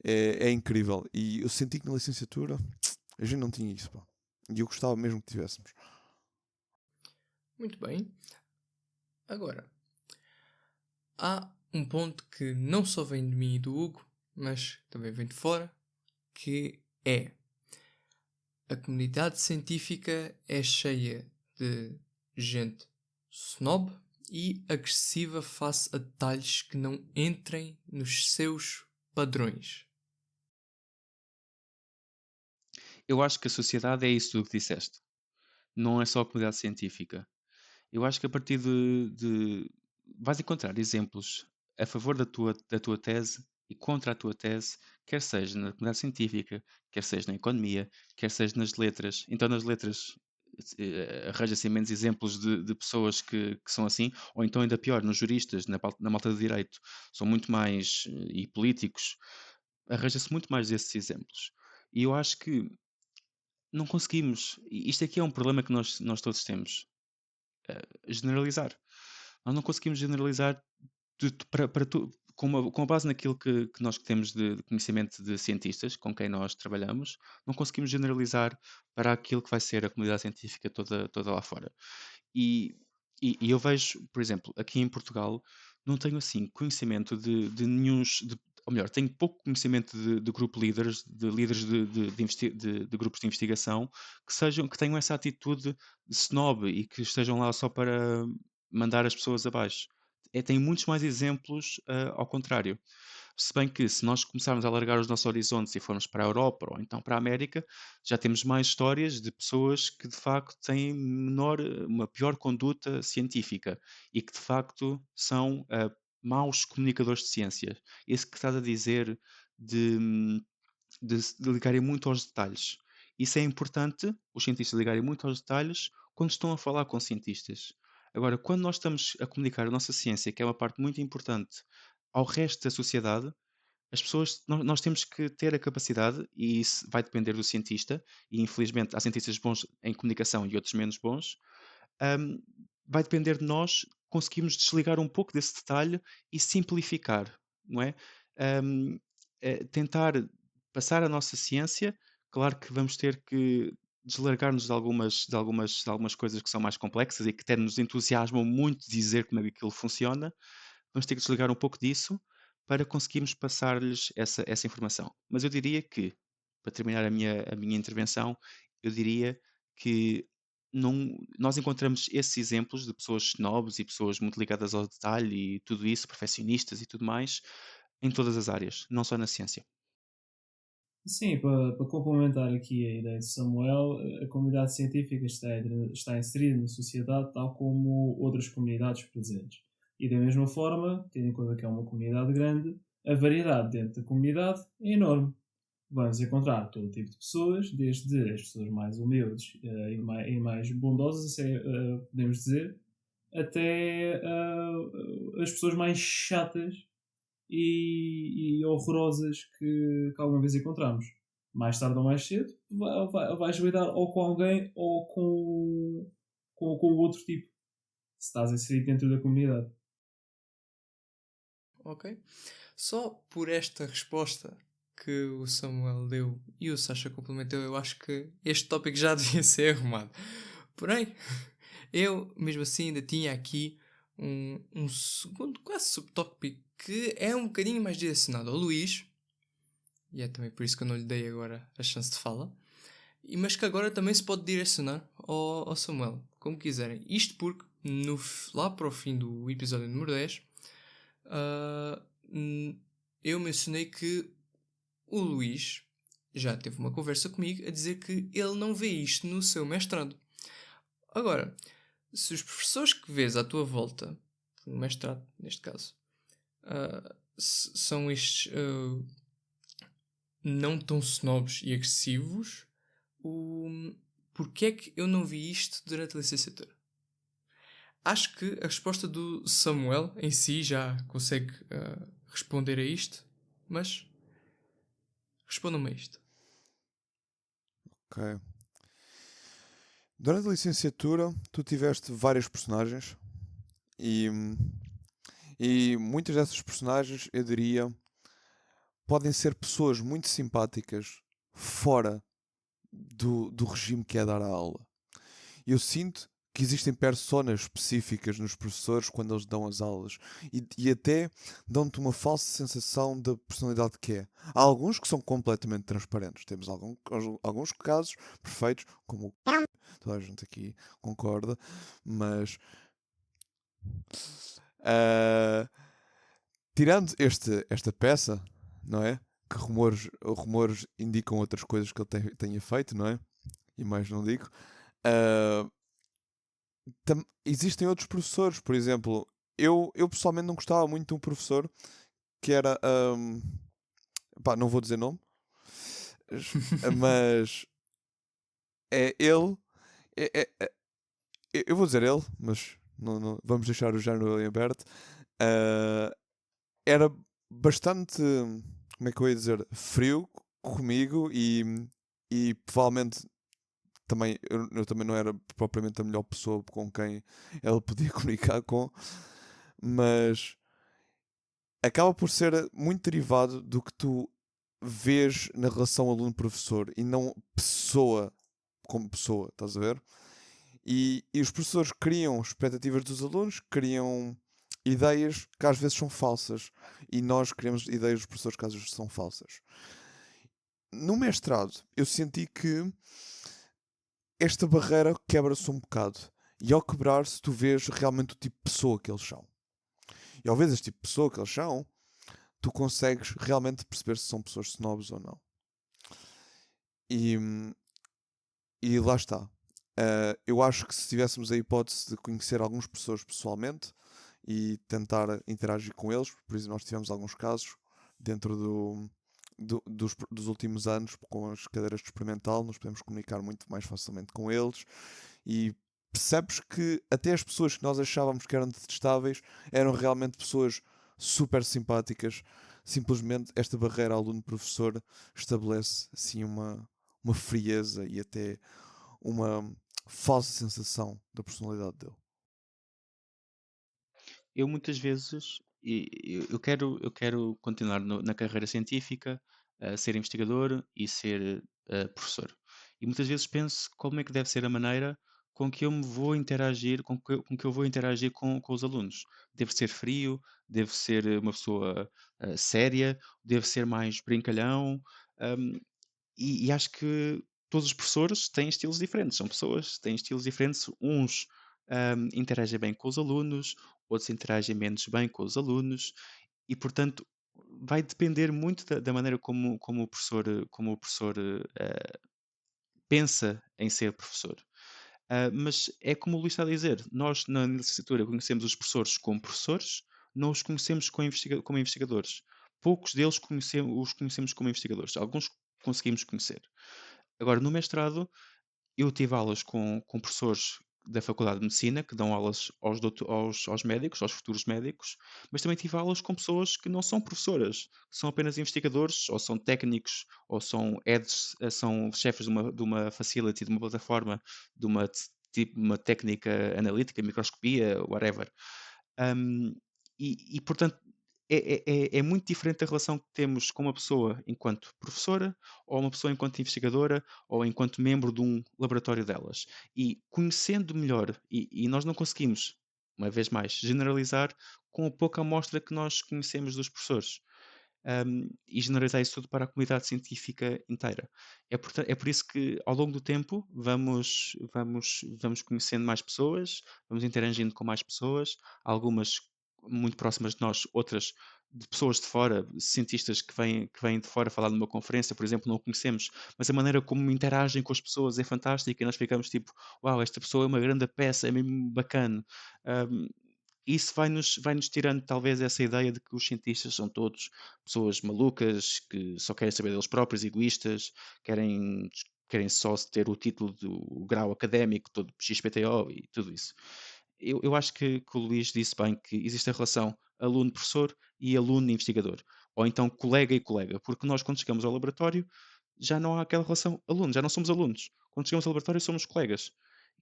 é incrível. E eu senti que na licenciatura a gente não tinha isso, pá. E eu gostava mesmo que tivéssemos. Muito bem. Agora, há um ponto que não só vem de mim e do Hugo, mas também vem de fora, que é: a comunidade científica é cheia de gente snob e agressiva face a detalhes que não entrem nos seus padrões. Eu acho que a sociedade é isso tudo que disseste. Não é só a comunidade científica. Eu acho que a partir vais encontrar exemplos a favor da tua tese e contra a tua tese, quer seja na comunidade científica, quer seja na economia, quer seja nas letras. Então, nas letras, arranja-se imensos exemplos de pessoas que são assim, ou então, ainda pior, nos juristas, na malta de direito, são muito mais, e políticos, arranja-se muito mais desses exemplos. E eu acho que não conseguimos, e isto aqui é um problema que nós todos temos, generalizar. Nós não conseguimos generalizar com a base naquilo que nós temos de conhecimento de cientistas com quem nós trabalhamos, não conseguimos generalizar para aquilo que vai ser a comunidade científica toda lá fora. E, e eu vejo, por exemplo, aqui em Portugal, não tenho assim conhecimento de nenhum. Ou melhor, tenho pouco conhecimento de group leaders, de líderes de grupos de investigação que tenham essa atitude de snob e que estejam lá só para mandar as pessoas abaixo. Tem muitos mais exemplos ao contrário. Se bem que, se nós começarmos a alargar os nossos horizontes e formos para a Europa ou então para a América, já temos mais histórias de pessoas que de facto têm uma pior conduta científica e que de facto são maus comunicadores de ciências. Esse que estás a dizer de, de ligarem muito aos detalhes. Isso é importante, os cientistas ligarem muito aos detalhes quando estão a falar com cientistas. Agora, quando nós estamos a comunicar a nossa ciência, que é uma parte muito importante, ao resto da sociedade, as pessoas, nós temos que ter a capacidade, e isso vai depender do cientista, e infelizmente há cientistas bons em comunicação e outros menos bons, hum, vai depender de nós conseguirmos desligar um pouco desse detalhe e simplificar, não é? Hum, Tentar passar a nossa ciência, claro que vamos ter que deslargar-nos de algumas coisas que são mais complexas e que até nos entusiasmam muito dizer como é que aquilo funciona. Vamos ter que desligar um pouco disso para conseguirmos passar-lhes essa informação. Mas eu diria que, para terminar a minha intervenção, eu diria que nós encontramos esses exemplos de pessoas snobs e pessoas muito ligadas ao detalhe e tudo isso, perfeccionistas e tudo mais, em todas as áreas, não só na ciência. Sim, para complementar aqui a ideia de Samuel, a comunidade científica está inserida na sociedade tal como outras comunidades presentes. E da mesma forma, tendo em conta que é uma comunidade grande, a variedade dentro da comunidade é enorme. Vamos encontrar todo tipo de pessoas, desde as pessoas mais humildes e mais bondosas, podemos dizer, até as pessoas mais chatas e horrorosas que alguma vez encontramos. Mais tarde ou mais cedo, vais lidar ou com alguém ou com o outro tipo, se estás inserido dentro da comunidade. Ok? Só por esta resposta que o Samuel deu e o Sasha complementou, eu acho que este tópico já devia ser arrumado. Porém, eu mesmo assim ainda tinha aqui um segundo quase subtópico que é um bocadinho mais direcionado ao Luís, e é também por isso que eu não lhe dei agora a chance de fala, mas que agora também se pode direcionar ao Samuel, como quiserem. Isto porque lá para o fim do episódio número 10, eu mencionei que o Luís já teve uma conversa comigo a dizer que ele não vê isto no seu mestrado. Agora, se os professores que vês à tua volta, no mestrado neste caso, são estes não tão snobs e agressivos, porque é que eu não vi isto durante a licenciatura? Acho que a resposta do Samuel em si já consegue responder a isto, mas respondam-me a isto. Ok. Durante a licenciatura, tu tiveste várias personagens e, e muitas dessas personagens, eu diria, podem ser pessoas muito simpáticas fora do regime que é dar a aula. Eu sinto que existem personas específicas nos professores quando eles dão as aulas e até dão-te uma falsa sensação da personalidade que é. Há alguns que são completamente transparentes. Temos alguns casos perfeitos, como toda a gente aqui concorda, mas tirando esta peça, não é? Que rumores indicam outras coisas que ele tenha feito, não é? E mais não digo. Uh, Existem outros professores, por exemplo, eu pessoalmente não gostava muito de um professor que era, pá, não vou dizer nome, mas é ele, eu vou dizer ele, mas vamos deixar o género em aberto. Era bastante, como é que eu ia dizer, frio comigo e provavelmente também, eu também não era propriamente a melhor pessoa com quem ela podia comunicar com, mas acaba por ser muito derivado do que tu vês na relação aluno-professor e não pessoa como pessoa, estás a ver? E os professores criam expectativas dos alunos, criam ideias que às vezes são falsas e nós criamos ideias dos professores que às vezes são falsas. No mestrado, eu senti que esta barreira quebra-se um bocado. E ao quebrar-se, tu vês realmente o tipo de pessoa que eles são. E ao ver este tipo de pessoa que eles são, tu consegues realmente perceber se são pessoas snobs ou não. E lá está. Eu acho que se tivéssemos a hipótese de conhecer alguns professores pessoalmente e tentar interagir com eles, por exemplo, nós tivemos alguns casos dentro dos últimos anos com as cadeiras de experimental, nós podemos comunicar muito mais facilmente com eles e percebes que até as pessoas que nós achávamos que eram detestáveis eram realmente pessoas super simpáticas. Simplesmente esta barreira aluno-professor estabelece assim uma frieza e até uma falsa sensação da personalidade dele. Eu muitas vezes, eu quero continuar na carreira científica, ser investigador e ser professor. E muitas vezes penso como é que deve ser a maneira com que eu me vou interagir, com que eu vou interagir com os alunos. Devo ser frio, devo ser uma pessoa séria, devo ser mais brincalhão. hum, e acho que todos os professores têm estilos diferentes, são pessoas, têm estilos diferentes. Uns interagem bem com os alunos, outros interagem menos bem com os alunos, e portanto vai depender muito da maneira como o professor pensa em ser professor. Mas é como o Luís está a dizer, nós na licenciatura conhecemos os professores como professores, não os conhecemos como investigadores. Poucos deles os conhecemos como investigadores, alguns conseguimos conhecer. Agora, no mestrado, eu tive aulas com professores da Faculdade de Medicina, que dão aulas aos médicos, aos futuros médicos, mas também tive aulas com pessoas que não são professoras, que são apenas investigadores, ou são técnicos, ou são heads, são chefes de uma facility, de uma plataforma, de uma técnica analítica, microscopia, whatever. Um, portanto, é muito diferente a relação que temos com uma pessoa enquanto professora, ou uma pessoa enquanto investigadora, ou enquanto membro de um laboratório delas. E conhecendo melhor, e nós não conseguimos, uma vez mais, generalizar com a pouca amostra que nós conhecemos dos professores. E generalizar isso tudo para a comunidade científica inteira. É por isso que, ao longo do tempo, vamos conhecendo mais pessoas, vamos interagindo com mais pessoas, algumas muito próximas de nós, outras de pessoas de fora, cientistas que vêm de fora falar numa conferência, por exemplo, não o conhecemos, mas a maneira como interagem com as pessoas é fantástica e nós ficamos tipo, uau, esta pessoa é uma grande peça, é mesmo bacana. Um, Isso vai-nos tirando talvez essa ideia de que os cientistas são todos pessoas malucas, que só querem saber deles próprios, egoístas, querem só ter o título do grau académico, todo XPTO e tudo isso. Eu acho que o Luís disse bem que existe a relação aluno-professor e aluno-investigador, ou então colega e colega, porque nós quando chegamos ao laboratório já não há aquela relação aluno, já não somos alunos. Quando chegamos ao laboratório somos colegas.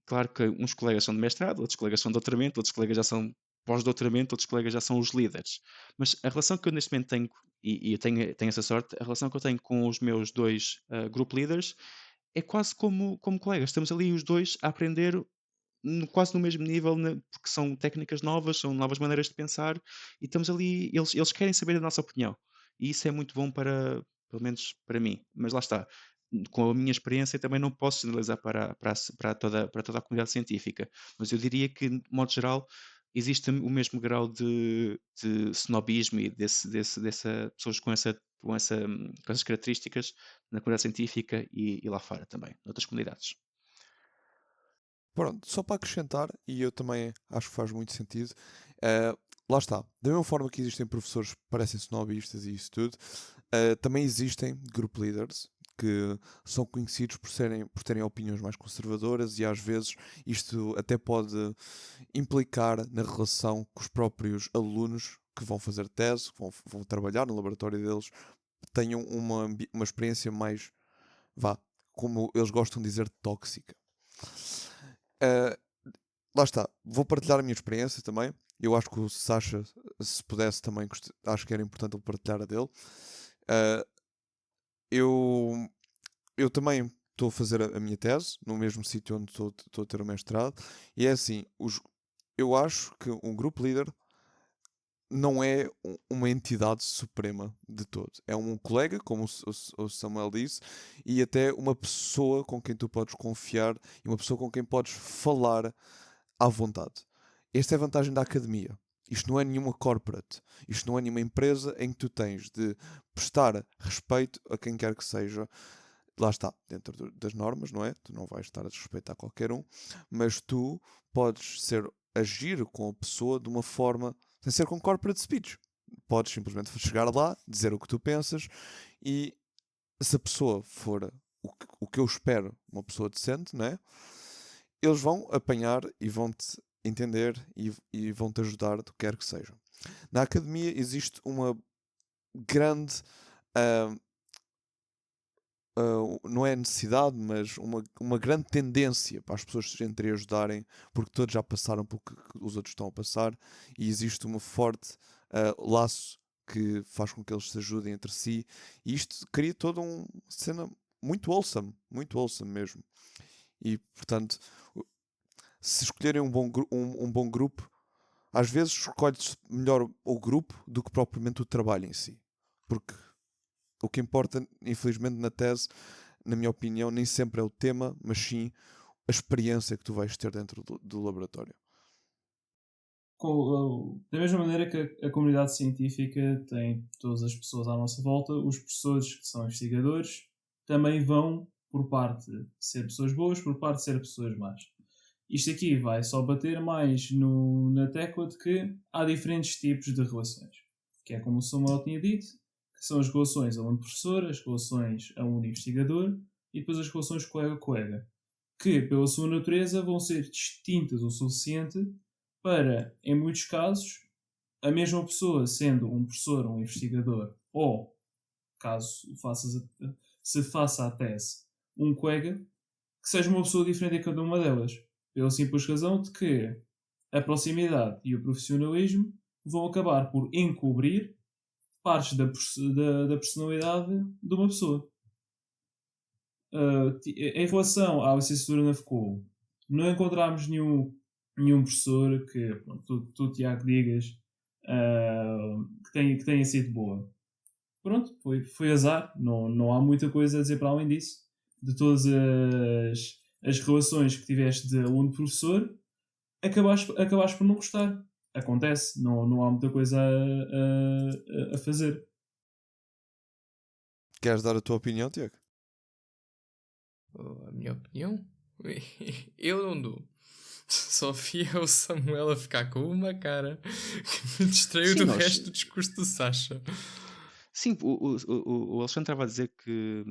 Claro que uns colegas são de mestrado, outros colegas são de doutoramento, outros colegas já são pós-doutoramento, outros colegas já são os líderes. Mas a relação que eu neste momento tenho, e eu tenho essa sorte, a relação que eu tenho com os meus dois group leaders é quase como colegas. Estamos ali os dois a aprender quase no mesmo nível, porque são técnicas novas, são novas maneiras de pensar, e estamos ali, eles querem saber a nossa opinião. E isso é muito bom pelo menos para mim. Mas lá está, com a minha experiência também não posso generalizar para toda a comunidade científica, mas eu diria que, de modo geral, existe o mesmo grau de snobismo e dessa pessoas com essas características na comunidade científica e lá fora também, noutras comunidades. Pronto, só para acrescentar, e eu também acho que faz muito sentido, lá está. Da mesma forma que existem professores que parecem snobistas e isso tudo, também existem group leaders que são conhecidos por terem opiniões mais conservadoras e às vezes isto até pode implicar na relação com os próprios alunos que vão fazer tese, que vão trabalhar no laboratório deles, tenham uma experiência mais, vá, como eles gostam de dizer, tóxica. Uh, Lá está, vou partilhar a minha experiência também. Eu acho que o Sasha, se pudesse também, acho que era importante ele partilhar a dele. Uh, eu também estou a fazer a minha tese no mesmo sítio onde estou a ter o mestrado. E é assim, eu acho que um grupo líder não é uma entidade suprema de todo. É um colega, como o Samuel disse, e até uma pessoa com quem tu podes confiar e uma pessoa com quem podes falar à vontade. Esta é a vantagem da academia. Isto não é nenhuma corporate. Isto não é nenhuma empresa em que tu tens de prestar respeito a quem quer que seja. Lá está, dentro das normas, não é? Tu não vais estar a desrespeitar qualquer um, mas tu podes agir com a pessoa de uma forma, sem ser com corporate speech. Podes simplesmente chegar lá, dizer o que tu pensas e se a pessoa for o que eu espero, uma pessoa decente, não é? Eles vão apanhar e vão-te entender e vão-te ajudar do que quer que seja. Na academia existe uma grande, não é necessidade, mas uma grande tendência para as pessoas se entreajudarem, porque todos já passaram pelo que os outros estão a passar e existe uma forte laço que faz com que eles se ajudem entre si e isto cria toda uma cena muito wholesome mesmo. E, portanto, se escolherem um bom grupo, às vezes escolhe-se melhor o grupo do que propriamente o trabalho em si. Porque o que importa, infelizmente, na tese, na minha opinião, nem sempre é o tema, mas sim a experiência que tu vais ter dentro do laboratório. Da mesma maneira que a comunidade científica tem todas as pessoas à nossa volta, os professores que são investigadores também vão, por parte de ser pessoas boas, por parte de ser pessoas más. Isto aqui vai só bater mais na tecla de que há diferentes tipos de relações. Que é como o Samuel tinha dito, que são as relações aluno-professor, as relações aluno-investigador e depois as relações colega-colega, que pela sua natureza vão ser distintas o suficiente para, em muitos casos, a mesma pessoa sendo um professor ou um investigador, ou, caso se faça a tese, um colega, que seja uma pessoa diferente em cada uma delas. Pela simples razão de que a proximidade e o profissionalismo vão acabar por encobrir partes da personalidade de uma pessoa. Em relação à licenciatura na FCU, não encontramos nenhum professor que tu Tiago, digas que tenha sido boa. Pronto, foi azar. Não há muita coisa a dizer para além disso. De todas as relações que tiveste de aluno-professor, acabaste por não gostar. Acontece, não há muita coisa a fazer. Queres dar a tua opinião, Tiago? A minha opinião? Eu não dou. Só via o Samuel a ficar com uma cara que me distraiu do resto do discurso do Sasha. Sim, o Alexandre estava a dizer que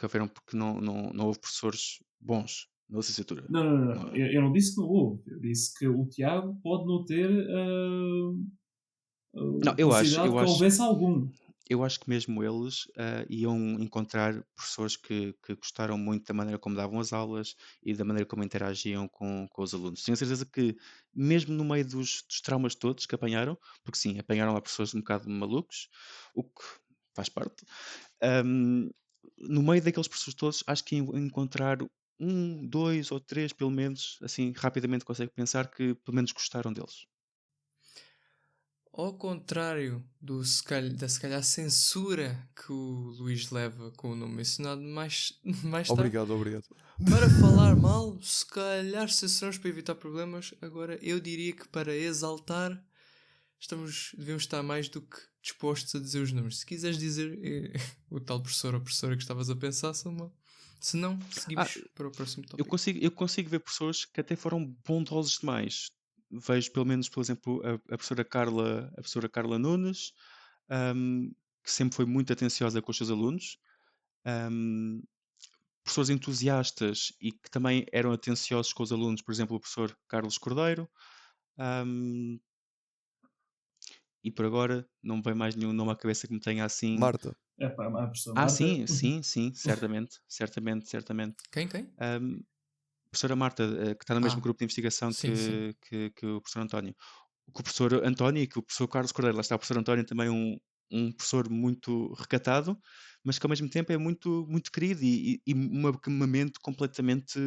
haveram porque não houve professores bons na licenciatura. Não. Eu não disse que não houve. Eu disse que o Tiago pode não ter não, eu acho que houvesse algum. Eu acho que mesmo eles iam encontrar professores que gostaram muito da maneira como davam as aulas e da maneira como interagiam com os alunos. Tenho certeza que, mesmo no meio dos traumas todos que apanharam, porque sim, apanharam lá professores um bocado malucos, o que faz parte, no meio daqueles professores todos, acho que iam encontrar 1, 2 ou 3, pelo menos, assim, rapidamente consegue pensar que pelo menos gostaram deles. Ao contrário da se calhar censura que o Luís leva com o nome mencionado mais tarde. Obrigado. Para falar mal, se calhar censuramos para evitar problemas. Agora, eu diria que para exaltar, devemos estar mais do que dispostos a dizer os números. Se quiseres dizer o tal professor ou professora que estavas a pensar, Samuel. Se não, seguimos para o próximo tópico. Eu consigo ver pessoas que até foram bondosos demais. Vejo pelo menos, por exemplo, a professora Carla Nunes, que sempre foi muito atenciosa com os seus alunos. Professores entusiastas e que também eram atenciosos com os alunos, por exemplo, o professor Carlos Cordeiro. E por agora não me vem mais nenhum nome à cabeça que me tenha assim. Marta. A professora Marta. Sim, certamente. Quem? Professora Marta, que está no mesmo grupo de investigação que o professor António. O professor António e que o professor Carlos Cordeiro, lá está o professor António também um professor muito recatado, mas que ao mesmo tempo é muito, muito querido e uma mente completamente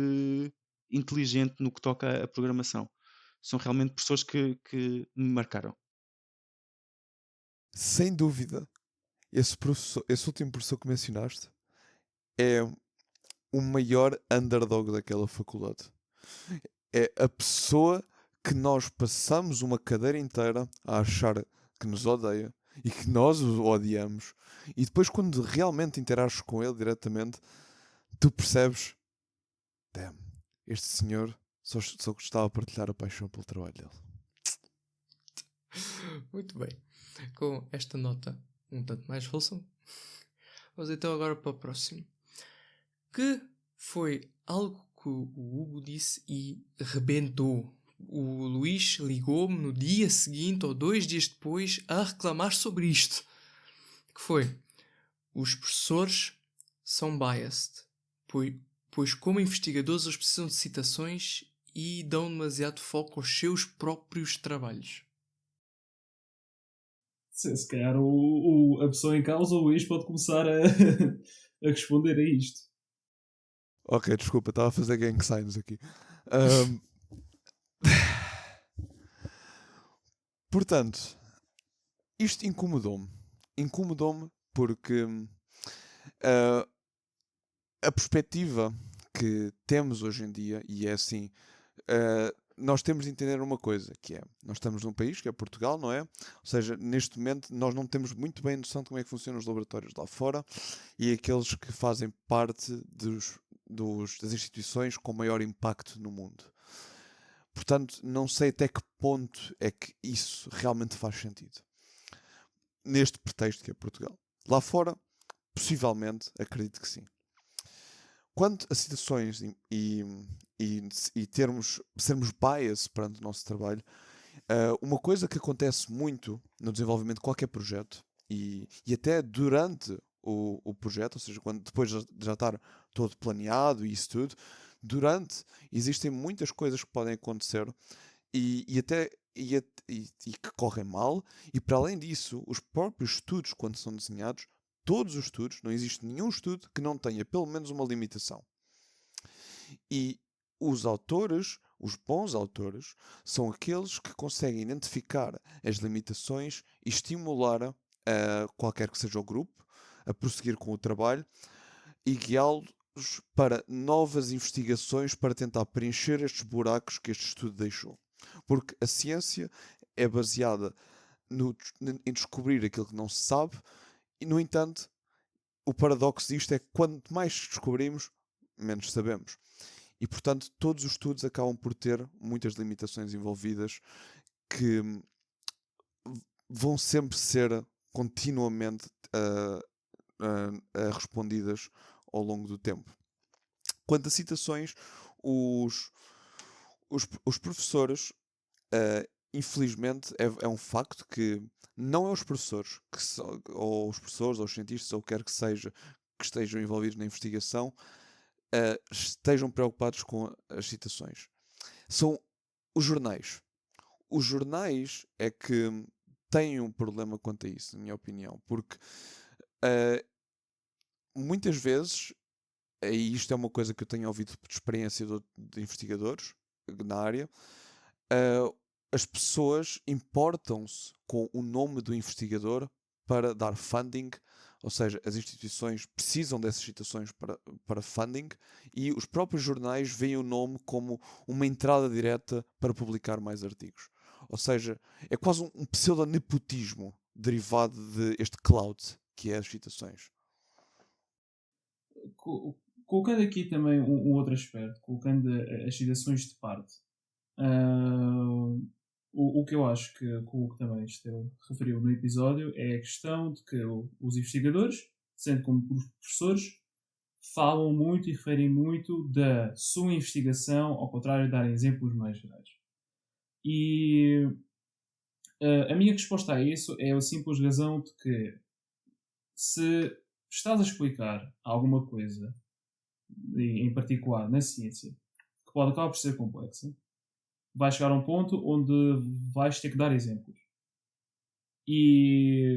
inteligente no que toca à programação. São realmente pessoas que me marcaram. Sem dúvida, esse último professor que mencionaste é o maior underdog daquela faculdade. É a pessoa que nós passamos uma cadeira inteira a achar que nos odeia e que nós o odiamos, e depois quando realmente interages com ele diretamente, tu percebes, damn, este senhor só gostava de partilhar a paixão pelo trabalho dele. Muito bem. Com esta nota um tanto mais wholesome, vamos então agora para o próximo, que foi algo que o Hugo disse e rebentou. O Luís ligou-me no dia seguinte ou 2 dias depois a reclamar sobre isto, que foi: os professores são biased, pois como investigadores eles precisam de citações e dão demasiado foco aos seus próprios trabalhos. Se calhar a pessoa em causa, o Luís, pode começar a responder a isto. Ok, desculpa, estava a fazer gang signs aqui. Portanto, isto incomodou-me. Incomodou-me porque a perspectiva que temos hoje em dia, e é assim, nós temos de entender uma coisa, que é, nós estamos num país, que é Portugal, não é? Ou seja, neste momento nós não temos muito bem noção de como é que funcionam os laboratórios lá fora e aqueles que fazem parte das instituições com maior impacto no mundo. Portanto, não sei até que ponto é que isso realmente faz sentido. Neste pretexto que é Portugal. Lá fora, possivelmente, acredito que sim. Quanto a situações e sermos bias perante o nosso trabalho, uma coisa que acontece muito no desenvolvimento de qualquer projeto e até durante o projeto, ou seja, depois de já estar todo planeado e isso tudo, existem muitas coisas que podem acontecer e que correm mal, e para além disso, os próprios estudos, quando são desenhados, todos os estudos, não existe nenhum estudo que não tenha pelo menos uma limitação. E os autores, os bons autores, são aqueles que conseguem identificar as limitações e estimular qualquer que seja o grupo a prosseguir com o trabalho e guiá-los para novas investigações para tentar preencher estes buracos que este estudo deixou. Porque a ciência é baseada em descobrir aquilo que não se sabe e, no entanto, o paradoxo disto é que quanto mais descobrimos, menos sabemos. E, portanto, todos os estudos acabam por ter muitas limitações envolvidas que vão sempre ser continuamente respondidas ao longo do tempo. Quanto a citações, os professores, infelizmente, é um facto que não é os professores, ou os professores, ou os cientistas, ou o que quer que seja, que estejam envolvidos na investigação, estejam preocupados com as citações. São os jornais. Os jornais é que têm um problema quanto a isso, na minha opinião, porque muitas vezes, e isto é uma coisa que eu tenho ouvido de experiência de investigadores na área, as pessoas importam-se com o nome do investigador para dar funding, ou seja, as instituições precisam dessas citações para funding e os próprios jornais veem o nome como uma entrada direta para publicar mais artigos. Ou seja, é quase um pseudo-nepotismo derivado deste cloud que é as citações. Colocando aqui também um outro aspecto, colocando as citações de parte, o que eu acho que o Hugo também referiu no episódio é a questão de que os investigadores, sendo como professores, falam muito e referem muito da sua investigação, ao contrário de darem exemplos mais gerais. E a minha resposta a isso é a simples razão de que se estás a explicar alguma coisa, em particular na ciência, que pode acabar por ser complexa, vai chegar a um ponto onde vais ter que dar exemplos. E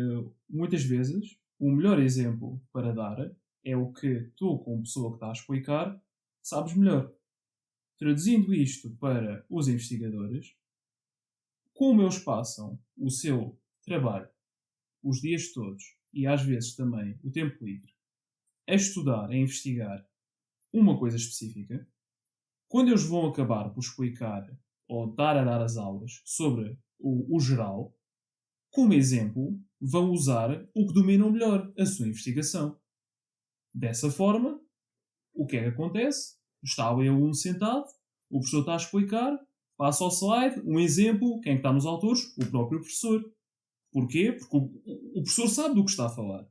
muitas vezes o melhor exemplo para dar é o que tu, como pessoa que está a explicar, sabes melhor. Traduzindo isto para os investigadores, como eles passam o seu trabalho, os dias todos, e às vezes também o tempo livre, a estudar, a investigar uma coisa específica, quando eles vão acabar por explicar ou dar as aulas sobre o geral, como exemplo, vão usar o que dominam melhor, a sua investigação. Dessa forma, o que é que acontece? Está ali o aluno sentado, o professor está a explicar, passa ao slide, um exemplo, quem é que está nos autores? O próprio professor. Porquê? Porque o professor sabe do que está a falar.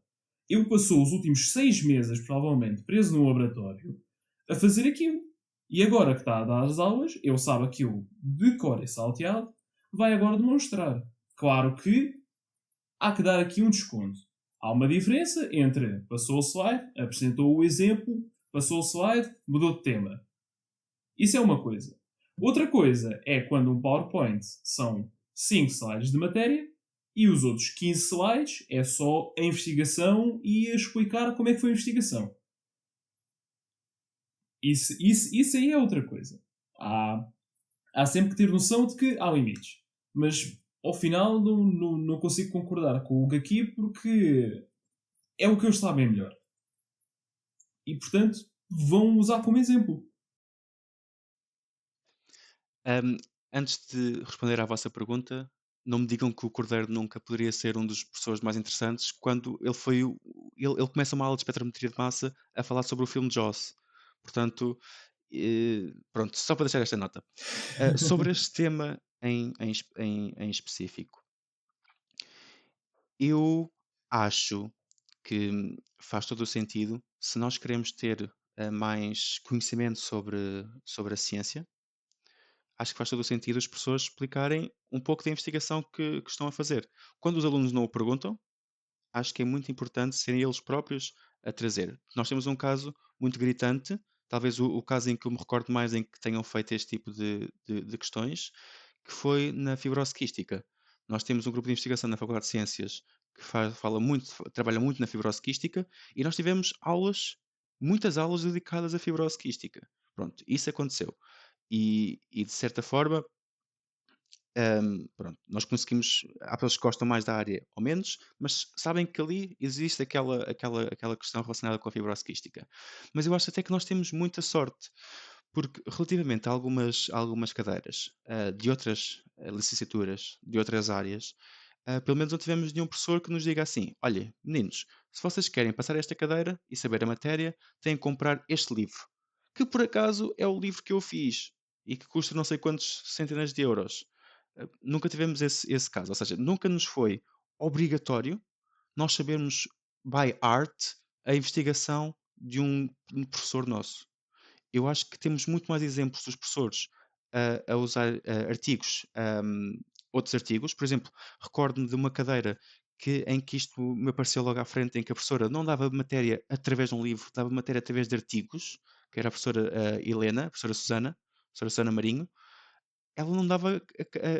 Ele passou os últimos 6 meses, provavelmente, preso no laboratório, a fazer aquilo. E agora que está a dar as aulas, ele sabe aquilo de cor e salteado, vai agora demonstrar. Claro que há que dar aqui um desconto. Há uma diferença entre passou o slide, apresentou o exemplo, passou o slide, mudou de tema. Isso é uma coisa. Outra coisa é quando um PowerPoint são 5 slides de matéria e os outros 15 slides é só a investigação e a explicar como é que foi a investigação. Isso aí é outra coisa. Há sempre que ter noção de que há limites. Mas ao final não consigo concordar com o Hugo aqui porque é o que eles sabem melhor. E, portanto, vão usar como exemplo. Antes de responder à vossa pergunta, não me digam que o Cordeiro nunca poderia ser um dos professores mais interessantes quando ele foi ele começa uma aula de espectrometria de massa a falar sobre o filme Jaws. Portanto, pronto, só para deixar esta nota. Sobre este tema em específico, eu acho que faz todo o sentido se nós queremos ter mais conhecimento sobre a ciência. Acho que faz todo o sentido as pessoas explicarem um pouco da investigação que estão a fazer. Quando os alunos não o perguntam, acho que é muito importante serem eles próprios a trazer. Nós temos um caso muito gritante, talvez o caso em que eu me recordo mais em que tenham feito este tipo de questões, que foi na fibrose quística. Nós temos um grupo de investigação na Faculdade de Ciências que trabalha muito na fibrose quística e nós tivemos muitas aulas dedicadas à fibrose quística. Pronto, isso aconteceu. E de certa forma, pronto, nós conseguimos. Há pessoas que gostam mais da área ou menos, mas sabem que ali existe aquela questão relacionada com a fibrose quística. Mas eu acho até que nós temos muita sorte, porque relativamente a algumas cadeiras de outras licenciaturas, de outras áreas, pelo menos não tivemos nenhum professor que nos diga assim: olha, meninos, se vocês querem passar esta cadeira e saber a matéria, têm que comprar este livro, que por acaso é o livro que eu fiz e que custa não sei quantos centenas de euros. Nunca tivemos esse caso, ou seja, nunca nos foi obrigatório nós sabermos by art a investigação de um professor nosso. Eu acho que temos muito mais exemplos dos professores a usar artigos, outros artigos. Por exemplo, recordo-me de uma cadeira em que isto me apareceu logo à frente, em que a professora não dava matéria através de um livro, dava matéria através de artigos, que era a professora Helena, a professora Susana Marinho. Ela não dava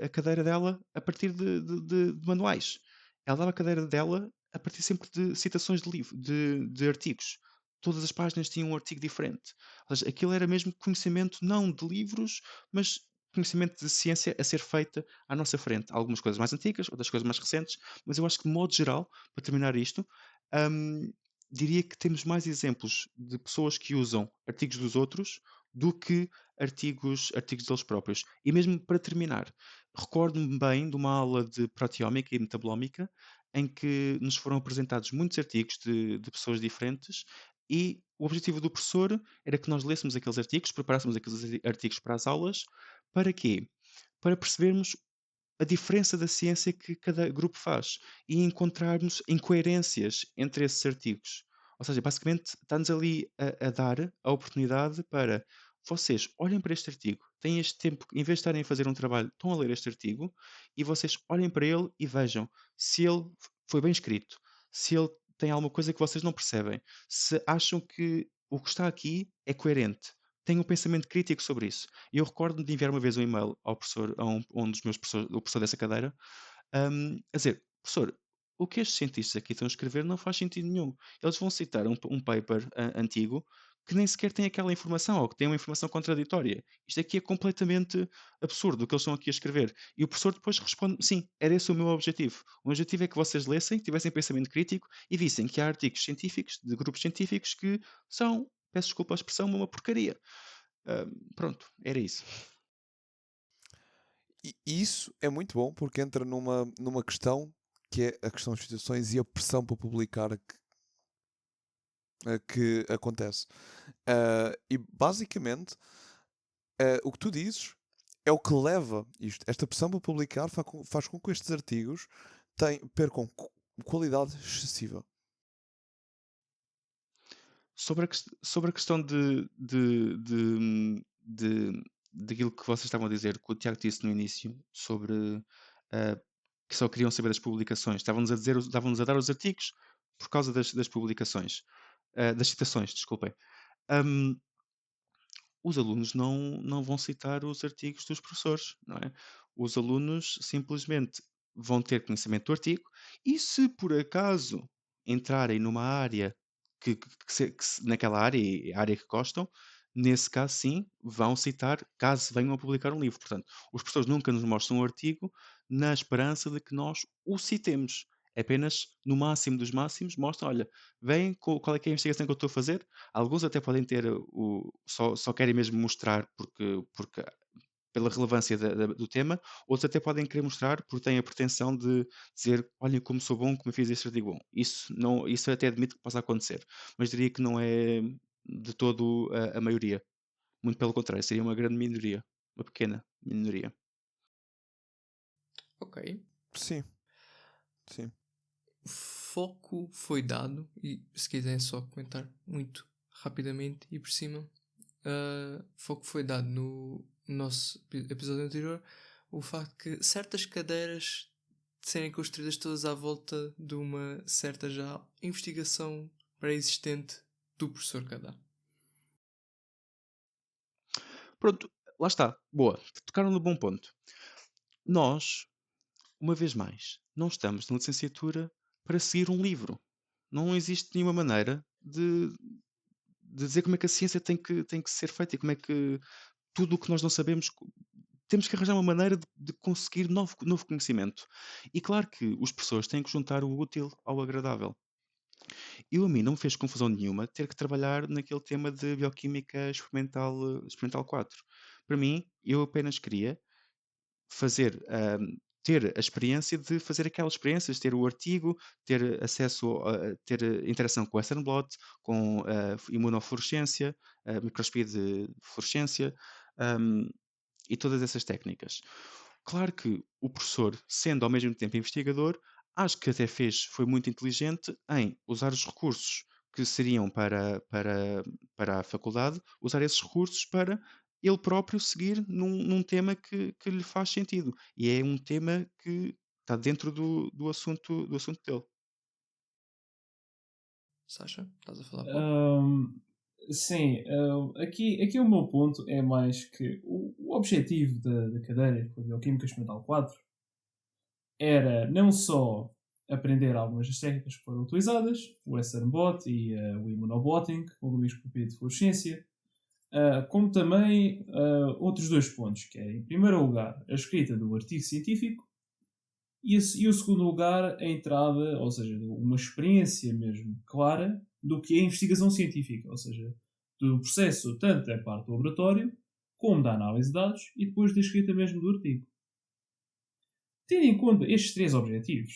a cadeira dela a partir de manuais. Ela dava a cadeira dela a partir sempre de citações de livro, de artigos. Todas as páginas tinham um artigo diferente. Ou seja, aquilo era mesmo conhecimento não de livros, mas conhecimento de ciência a ser feita à nossa frente. Algumas coisas mais antigas, outras coisas mais recentes, mas eu acho que, de modo geral, para terminar isto, hum, diria que temos mais exemplos de pessoas que usam artigos dos outros do que artigos deles próprios. E mesmo para terminar, recordo-me bem de uma aula de proteómica e metabolómica em que nos foram apresentados muitos artigos de pessoas diferentes e o objetivo do professor era que nós lêssemos aqueles artigos, preparássemos aqueles artigos para as aulas. Para quê? Para percebermos a diferença da ciência que cada grupo faz e encontrarmos incoerências entre esses artigos. Ou seja, basicamente está-nos ali a dar a oportunidade para vocês olhem para este artigo, têm este tempo, em vez de estarem a fazer um trabalho, estão a ler este artigo e vocês olhem para ele e vejam se ele foi bem escrito, se ele tem alguma coisa que vocês não percebem, se acham que o que está aqui é coerente. Tenham um pensamento crítico sobre isso. E eu recordo-me de enviar uma vez um e-mail ao professor, a um dos meus professores, o professor dessa cadeira, a dizer: professor, o que estes cientistas aqui estão a escrever não faz sentido nenhum. Eles vão citar um paper antigo que nem sequer tem aquela informação ou que tem uma informação contraditória. Isto aqui é completamente absurdo o que eles estão aqui a escrever. E o professor depois responde: sim, era esse o meu objetivo. O objetivo é que vocês lessem, tivessem pensamento crítico e vissem que há artigos científicos, de grupos científicos, que são, peço desculpa a expressão, uma porcaria. Pronto, era isso. E isso é muito bom porque entra numa questão que é a questão das instituições e a pressão para publicar que acontece. E basicamente, o que tu dizes é o que leva isto. Esta pressão para publicar faz com que estes artigos percam qualidade excessiva. Sobre a questão daquilo que vocês estavam a dizer, que o Tiago disse no início, sobre que só queriam saber das publicações, estavam-nos a dar os artigos por causa das publicações, das citações, desculpem. Um, os alunos não vão citar os artigos dos professores, não é? Os alunos simplesmente vão ter conhecimento do artigo e se por acaso entrarem numa área naquela área, a área que gostam, nesse caso sim, vão citar caso venham a publicar um livro. Portanto, os professores nunca nos mostram um artigo na esperança de que nós o citemos. É apenas, no máximo dos máximos, mostram, olha, vem qual é que é a investigação que eu estou a fazer. Alguns até podem ter só querem mesmo mostrar porque pela relevância do tema, outros até podem querer mostrar porque têm a pretensão de dizer, olhem como sou bom, como eu fiz este artigo bom. Isso eu até admito que possa acontecer, mas diria que não é de todo a maioria. Muito pelo contrário, seria uma grande minoria, uma pequena minoria. Ok. Sim, sim. Foco foi dado, e se quiserem só comentar muito rapidamente e por cima, foco foi dado no nosso episódio anterior, o facto que certas cadeiras serem construídas todas à volta de uma certa já investigação pré-existente do professor que a dá. Pronto, lá está. Boa. Tocaram no bom ponto. Nós, uma vez mais, não estamos na licenciatura para seguir um livro. Não existe nenhuma maneira de dizer como é que a ciência tem que ser feita e como é que tudo o que nós não sabemos, temos que arranjar uma maneira de conseguir novo conhecimento. E claro que os professores têm que juntar o útil ao agradável. A mim não me fez confusão nenhuma ter que trabalhar naquele tema de bioquímica experimental 4. Para mim, eu apenas queria fazer, ter a experiência de fazer aquelas experiências, ter o artigo, ter acesso ter interação com o Western blot, com a imunofluorescência, a microscopia de fluorescência, e todas essas técnicas. Claro que o professor, sendo ao mesmo tempo investigador, acho que até foi muito inteligente em usar os recursos que seriam para a faculdade, usar esses recursos para ele próprio seguir num tema que lhe faz sentido. E é um tema que está dentro do assunto dele. Sasha, estás a falar pouco? Sim, aqui o meu ponto é mais que o objetivo da cadeira de Bioquímica Experimental 4 era não só aprender algumas das técnicas que foram utilizadas, o Western blot e o immunobotting, com a microscopia de fluorescência, como também outros dois pontos, que é, em primeiro lugar, a escrita do artigo científico e o segundo lugar, a entrada, ou seja, uma experiência mesmo clara do que é a investigação científica, ou seja, do processo tanto da parte do laboratório como da análise de dados e depois da escrita mesmo do artigo. Tendo em conta estes três objetivos,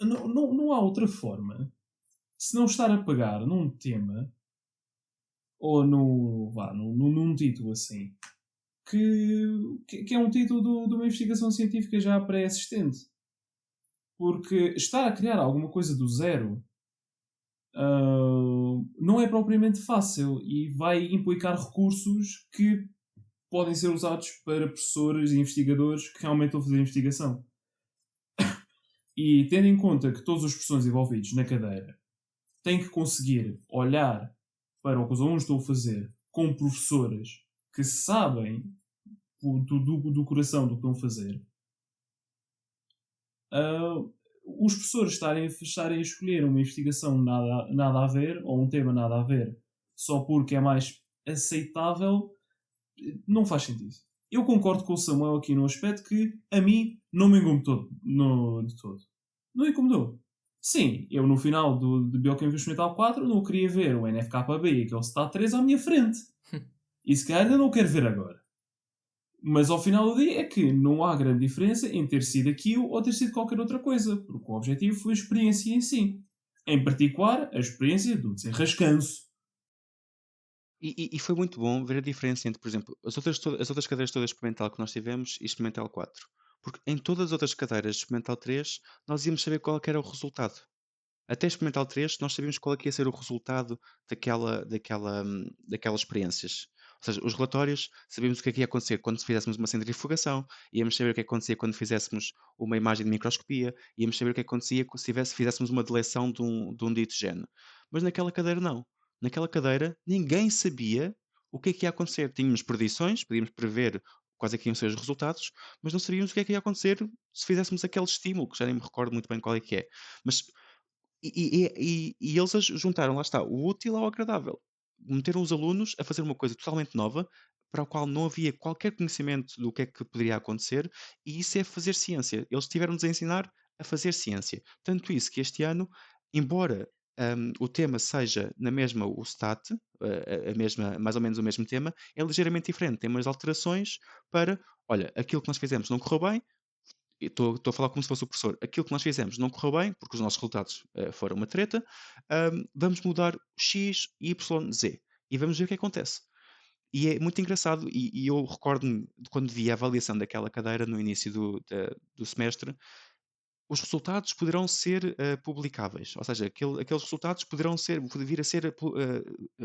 não há outra forma se não estar a pegar num tema ou num título assim que é um título de uma investigação científica já pré-existente. Porque estar a criar alguma coisa do zero não é propriamente fácil e vai implicar recursos que podem ser usados para professores e investigadores que realmente estão a fazer investigação. E tendo em conta que todos os professores envolvidos na cadeira têm que conseguir olhar para o que os alunos estão a fazer com professores que sabem do coração do que estão a fazer, os professores estarem a escolher uma investigação nada a ver ou um tema nada a ver só porque é mais aceitável, não faz sentido. Eu concordo com o Samuel aqui no aspecto que a mim não me incomodou de todo. Não incomodou. Sim, eu no final de Bioquímica Experimental 4 não queria ver o NFKB e aquele Stat 3 à minha frente. E se calhar ainda não quero ver agora. Mas ao final do dia é que não há grande diferença em ter sido aquilo ou ter sido qualquer outra coisa, porque o objetivo foi a experiência em si. Em particular, a experiência do desenrascanço. E foi muito bom ver a diferença entre, por exemplo, as outras cadeiras todas de experimental que nós tivemos e experimental 4. Porque em todas as outras cadeiras de experimental 3, nós íamos saber qual é que era o resultado. Até experimental 3, nós sabíamos qual é que ia ser o resultado daquelas experiências. Ou seja, os relatórios, sabíamos o que é que ia acontecer quando fizéssemos uma centrifugação, íamos saber o que é que acontecia quando fizéssemos uma imagem de microscopia, íamos saber o que é que acontecia se fizéssemos uma deleção de um dito gene. Mas naquela cadeira não. Naquela cadeira ninguém sabia o que é que ia acontecer. Tínhamos predições, podíamos prever quais é que iam ser os resultados, mas não sabíamos o que é que ia acontecer se fizéssemos aquele estímulo, que já nem me recordo muito bem qual é que é. Mas e eles juntaram, lá está, o útil ao agradável. meteram os alunos a fazer uma coisa totalmente nova, para a qual não havia qualquer conhecimento do que é que poderia acontecer, e isso é fazer ciência. Eles tiveram-nos a ensinar a fazer ciência. Tanto isso que este ano, embora o tema seja na mesma o STAT, a mesma, mais ou menos o mesmo tema, é ligeiramente diferente. Tem umas alterações para, olha, aquilo que nós fizemos não correu bem, estou a falar como se fosse o professor, aquilo que nós fizemos não correu bem, porque os nossos resultados foram uma treta, vamos mudar X, Y, Z. E vamos ver o que acontece. E é muito engraçado, e eu recordo-me de quando vi a avaliação daquela cadeira no início do semestre, os resultados poderão ser publicáveis, ou seja, aqueles resultados poderão vir a ser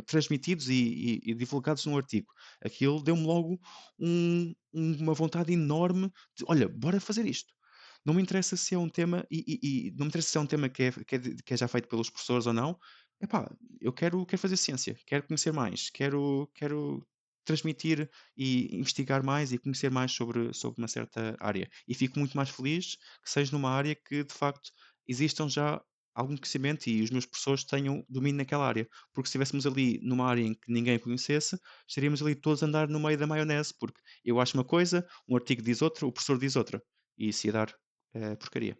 transmitidos e divulgados num artigo. Aquilo deu-me logo uma vontade enorme de, olha, bora fazer isto. Não me interessa se é um tema, e não me interessa se é um tema que é já feito pelos professores ou não. Epá, eu quero fazer ciência, quero conhecer mais, quero transmitir e investigar mais e conhecer mais sobre uma certa área. E fico muito mais feliz que seja numa área que de facto existam já algum conhecimento e os meus professores tenham domínio naquela área. Porque se estivéssemos ali numa área em que ninguém conhecesse, estaríamos ali todos a andar no meio da maionese, porque eu acho uma coisa, um artigo diz outra, o professor diz outra. E isso ia dar porcaria.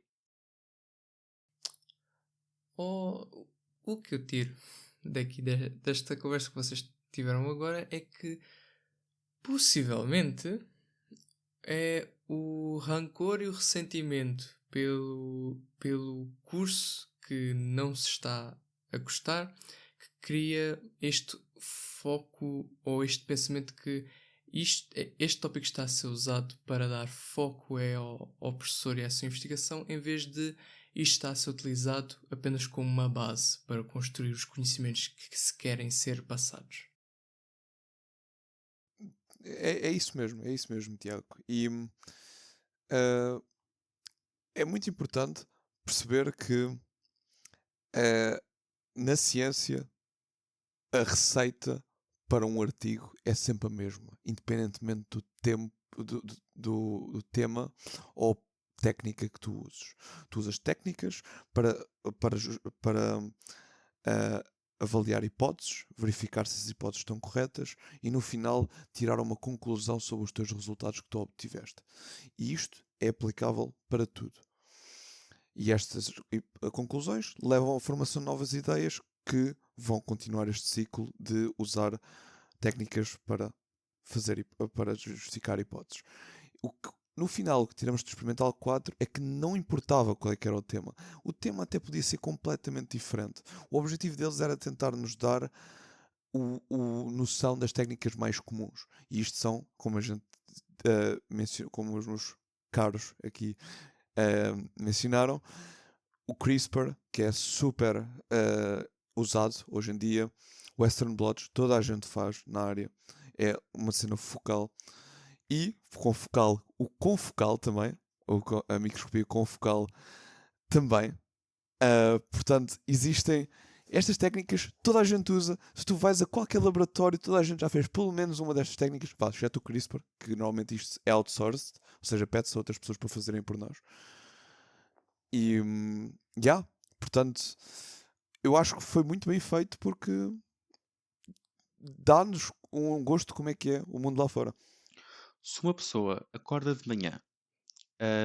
O que eu tiro daqui desta conversa que vocês tiveram agora é que possivelmente é o rancor e o ressentimento pelo curso que não se está a gostar que cria este foco ou este pensamento que este tópico está a ser usado para dar foco ao professor e à sua investigação, em vez de isto estar a ser utilizado apenas como uma base para construir os conhecimentos que se querem ser passados. É isso mesmo, Tiago. E ah, é muito importante perceber que na ciência a receita para um artigo é sempre a mesma, independentemente do tempo, do tema ou técnica que tu uses. Tu usas técnicas para avaliar hipóteses, verificar se as hipóteses estão corretas e no final tirar uma conclusão sobre os teus resultados que tu obtiveste. E isto é aplicável para tudo. E estas conclusões levam à formação de novas ideias que vão continuar este ciclo de usar técnicas para justificar hipóteses. No final, o que tiramos do Experimental 4 é que não importava qual é que era o tema. O tema até podia ser completamente diferente. O objetivo deles era tentar nos dar o noção das técnicas mais comuns. E isto são, como a gente como os meus caros aqui mencionaram, o CRISPR, que é super usado hoje em dia, Western blots, toda a gente faz na área, é uma cena focal. E o confocal também, a microscopia confocal também. Portanto, existem estas técnicas, toda a gente usa. Se tu vais a qualquer laboratório, toda a gente já fez pelo menos uma destas técnicas. Exceto o CRISPR, que normalmente isto é outsourced, ou seja, pede-se a outras pessoas para fazerem por nós. E, portanto, eu acho que foi muito bem feito porque dá-nos um gosto de como é que é o mundo lá fora. Se uma pessoa acorda de manhã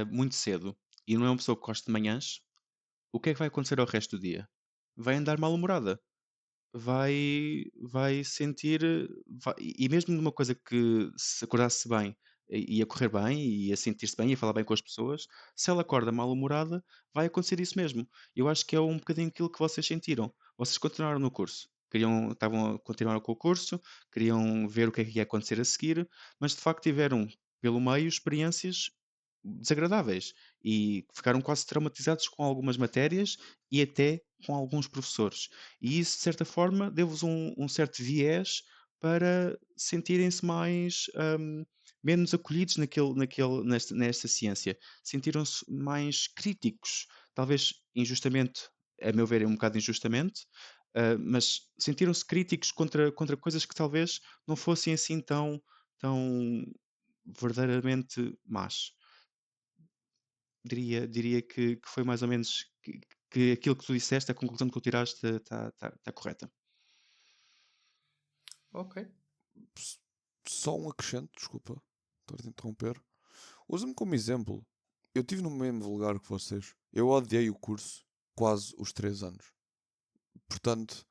muito cedo e não é uma pessoa que gosta de manhãs, o que é que vai acontecer ao resto do dia? Vai andar mal-humorada. Vai sentir. E mesmo numa coisa que se acordasse bem, ia correr bem, ia sentir-se bem, ia falar bem com as pessoas, se ela acorda mal-humorada, vai acontecer isso mesmo. Eu acho que é um bocadinho aquilo que vocês sentiram. Vocês continuaram no curso. Estavam a continuar com o curso, queriam ver o que é que ia acontecer a seguir, mas de facto tiveram pelo meio experiências desagradáveis e ficaram quase traumatizados com algumas matérias e até com alguns professores. E isso, de certa forma, deu-vos um certo viés para sentirem-se menos acolhidos nesta ciência. Sentiram-se mais críticos, talvez injustamente, a meu ver, é um bocado injustamente, mas sentiram-se críticos contra coisas que talvez não fossem assim tão verdadeiramente más. Diria que foi mais ou menos que aquilo que tu disseste, a conclusão que tu tiraste está correta. Ok. Só um acrescento, desculpa, estou a te interromper. Usa-me como exemplo. Eu estive no mesmo lugar que vocês. Eu odiei o curso quase os 3 anos. Portanto,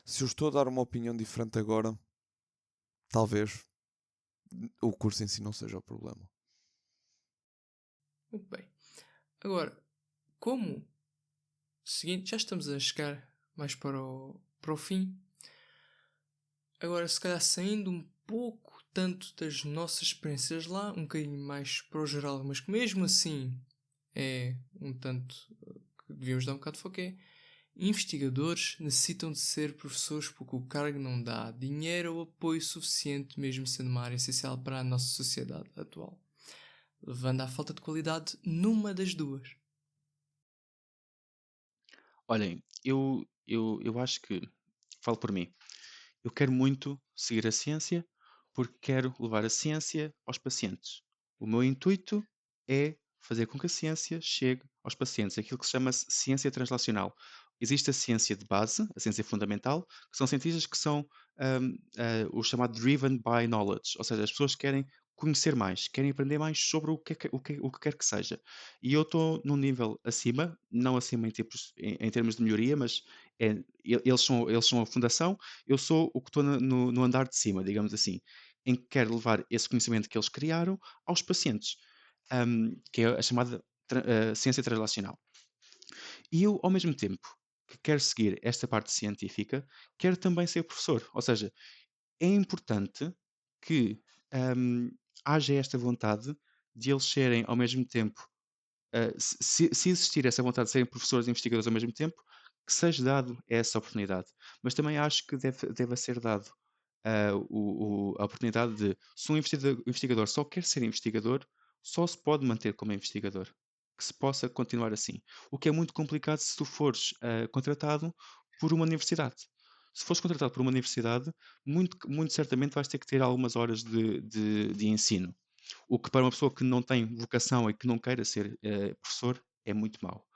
se eu estou a dar uma opinião diferente agora, talvez o curso em si não seja o problema. Muito bem. Agora, como seguinte, já estamos a chegar mais para o fim. Agora, se calhar saindo um pouco tanto das nossas experiências lá, um bocadinho mais para o geral, mas que mesmo assim é um tanto que devíamos dar um bocado de foco, é investigadores necessitam de ser professores porque o cargo não dá dinheiro ou apoio suficiente, mesmo sendo uma área essencial para a nossa sociedade atual, levando à falta de qualidade numa das duas. Olhem, eu acho que, falo por mim, eu quero muito seguir a ciência porque quero levar a ciência aos pacientes. O meu intuito é fazer com que a ciência chegue aos pacientes, aquilo que se chama ciência translacional. Existe a ciência de base, a ciência fundamental, que são cientistas que são o chamado driven by knowledge, ou seja, as pessoas querem conhecer mais, querem aprender mais sobre o que quer que seja. E eu estou num nível acima, não acima em termos de melhoria, mas eles são a fundação, eu sou o que estou no andar de cima, digamos assim, em que quero levar esse conhecimento que eles criaram aos pacientes, que é a chamada ciência translacional. E eu, ao mesmo tempo que quero seguir esta parte científica, quero também ser professor. Ou seja, é importante que haja esta vontade de eles serem, ao mesmo tempo, se existir essa vontade de serem professores e investigadores ao mesmo tempo, que seja dado essa oportunidade. Mas também acho que deve ser dado a oportunidade de, se um investigador só quer ser investigador, só se pode manter como investigador. Que se possa continuar assim. O que é muito complicado se tu fores contratado por uma universidade. Se fores contratado por uma universidade, muito, muito certamente vais ter que ter algumas horas de ensino. O que para uma pessoa que não tem vocação e que não queira ser professor é muito mau.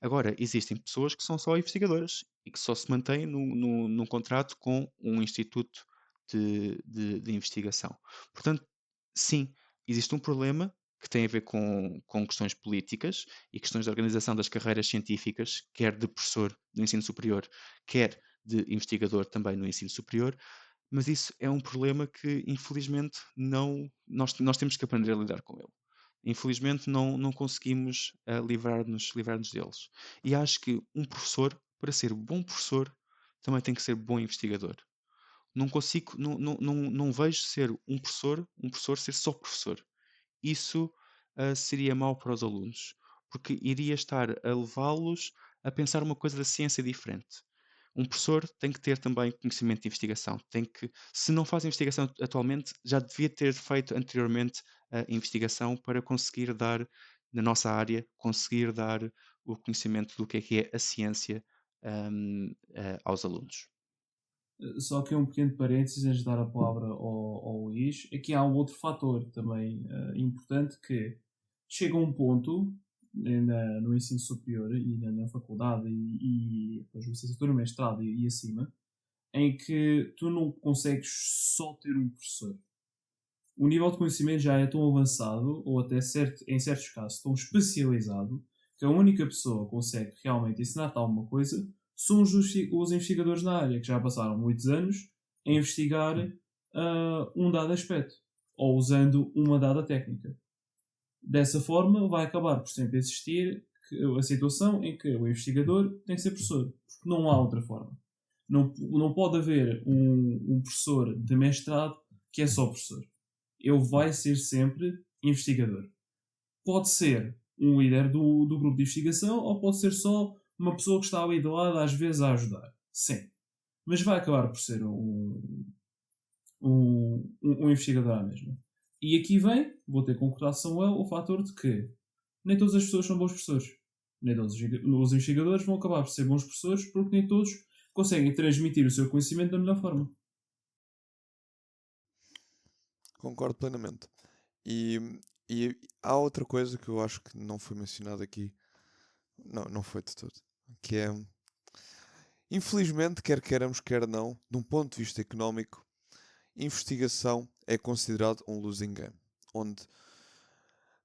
Agora, existem pessoas que são só investigadoras e que só se mantêm num contrato com um instituto de investigação. Portanto, sim, existe um problema que tem a ver com questões políticas e questões de organização das carreiras científicas, quer de professor no ensino superior, quer de investigador também no ensino superior, mas isso é um problema que, infelizmente, nós temos que aprender a lidar com ele. Infelizmente, não conseguimos livrar-nos deles. E acho que um professor, para ser bom professor, também tem que ser bom investigador. Não consigo, não vejo ser um professor ser só professor. Isso seria mau para os alunos, porque iria estar a levá-los a pensar uma coisa da ciência diferente. Um professor tem que ter também conhecimento de investigação. Se não faz investigação atualmente, já devia ter feito anteriormente a investigação para conseguir dar, na nossa área, conseguir dar o conhecimento do que é a ciência aos alunos. Só que um pequeno parênteses antes de dar a palavra ao Luís. Aqui há um outro fator também importante que chega a um ponto no ensino superior e na faculdade e depois licenciatura, mestrado e acima, em que tu não consegues só ter um professor. O nível de conhecimento já é tão avançado, ou até em certos casos tão especializado, que a única pessoa que consegue realmente ensinar-te alguma coisa são os investigadores na área, que já passaram muitos anos a investigar um dado aspecto, ou usando uma dada técnica. Dessa forma, vai acabar por sempre existir a situação em que o investigador tem que ser professor, porque não há outra forma. Não pode haver um professor de mestrado que é só professor. Ele vai ser sempre investigador. Pode ser um líder do grupo de investigação ou pode ser só uma pessoa que está ali do lado, às vezes, a ajudar. Sim. Mas vai acabar por ser um investigador à mesma. E aqui vem, vou ter que concordar com Samuel, o fator de que nem todas as pessoas são bons professores. Nem todos os investigadores vão acabar por ser bons professores porque nem todos conseguem transmitir o seu conhecimento da melhor forma. Concordo plenamente. E há outra coisa que eu acho que não foi mencionada aqui. Não foi de todo. Que é, infelizmente, quer queiramos, quer não, de um ponto de vista económico, investigação é considerado um losing game, onde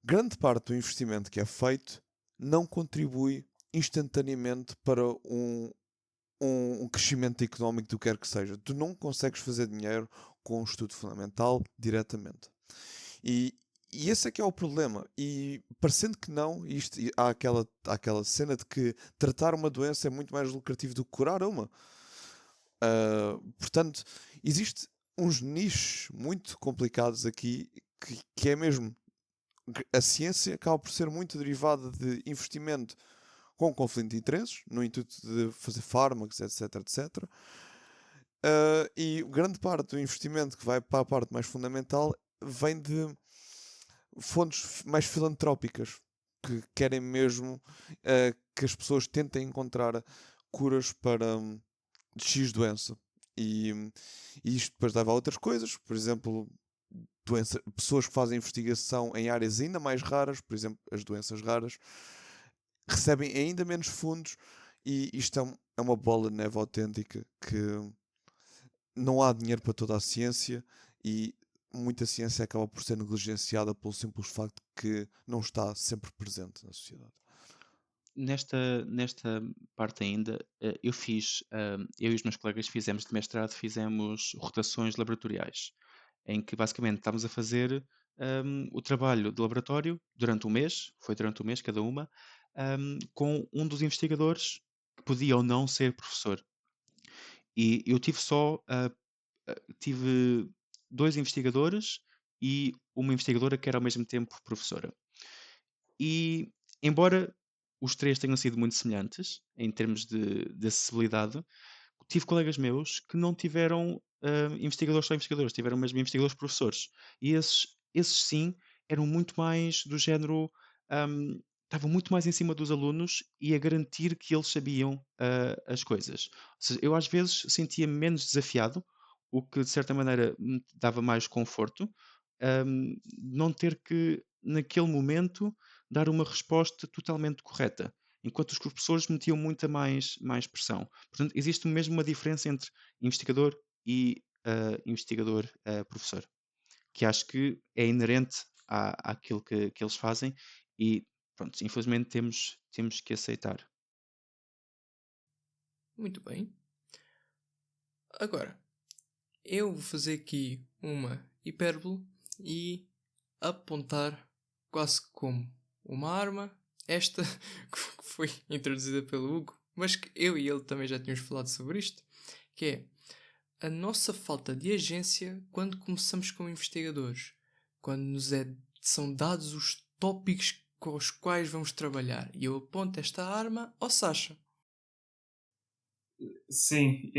grande parte do investimento que é feito não contribui instantaneamente para um crescimento económico do que quer que seja. Tu não consegues fazer dinheiro com um estudo fundamental diretamente. E esse é que é o problema. E parecendo que não, há aquela cena de que tratar uma doença é muito mais lucrativo do que curar uma. Portanto, existe uns nichos muito complicados aqui que é mesmo. A ciência acaba por ser muito derivada de investimento com conflito de interesses, no intuito de fazer fármacos, etc, etc. E grande parte do investimento que vai para a parte mais fundamental vem de fontes mais filantrópicas, que querem mesmo que as pessoas tentem encontrar curas para X doença. E isto depois leva a outras coisas, por exemplo, pessoas que fazem investigação em áreas ainda mais raras, por exemplo, as doenças raras, recebem ainda menos fundos, e isto é uma bola de neve autêntica, que não há dinheiro para toda a ciência, e muita ciência acaba por ser negligenciada pelo simples facto que não está sempre presente na sociedade. Nesta parte ainda, eu e os meus colegas fizemos de mestrado, fizemos rotações laboratoriais, em que basicamente estávamos a fazer o trabalho de laboratório durante um mês, foi durante um mês cada uma, com um dos investigadores que podia ou não ser professor. E eu tive 2 investigadores e uma investigadora que era ao mesmo tempo professora. E, embora os 3 tenham sido muito semelhantes em termos de acessibilidade, tive colegas meus que não tiveram investigadores só investigadores, tiveram mesmo investigadores professores. E esses sim eram muito mais do género, estavam muito mais em cima dos alunos e a garantir que eles sabiam as coisas. Ou seja, eu às vezes sentia-me menos desafiado, o que de certa maneira me dava mais conforto, não ter que, naquele momento, dar uma resposta totalmente correta, enquanto os professores metiam muita mais pressão. Portanto, existe mesmo uma diferença entre investigador e investigador professor, que acho que é inerente àquilo que eles fazem e, pronto, infelizmente temos que aceitar. Muito bem. Agora, eu vou fazer aqui uma hipérbole e apontar quase como uma arma, esta que foi introduzida pelo Hugo, mas que eu e ele também já tínhamos falado sobre isto, que é a nossa falta de agência quando começamos como investigadores, quando são dados os tópicos com os quais vamos trabalhar. E eu aponto esta arma ao Sasha. Sim,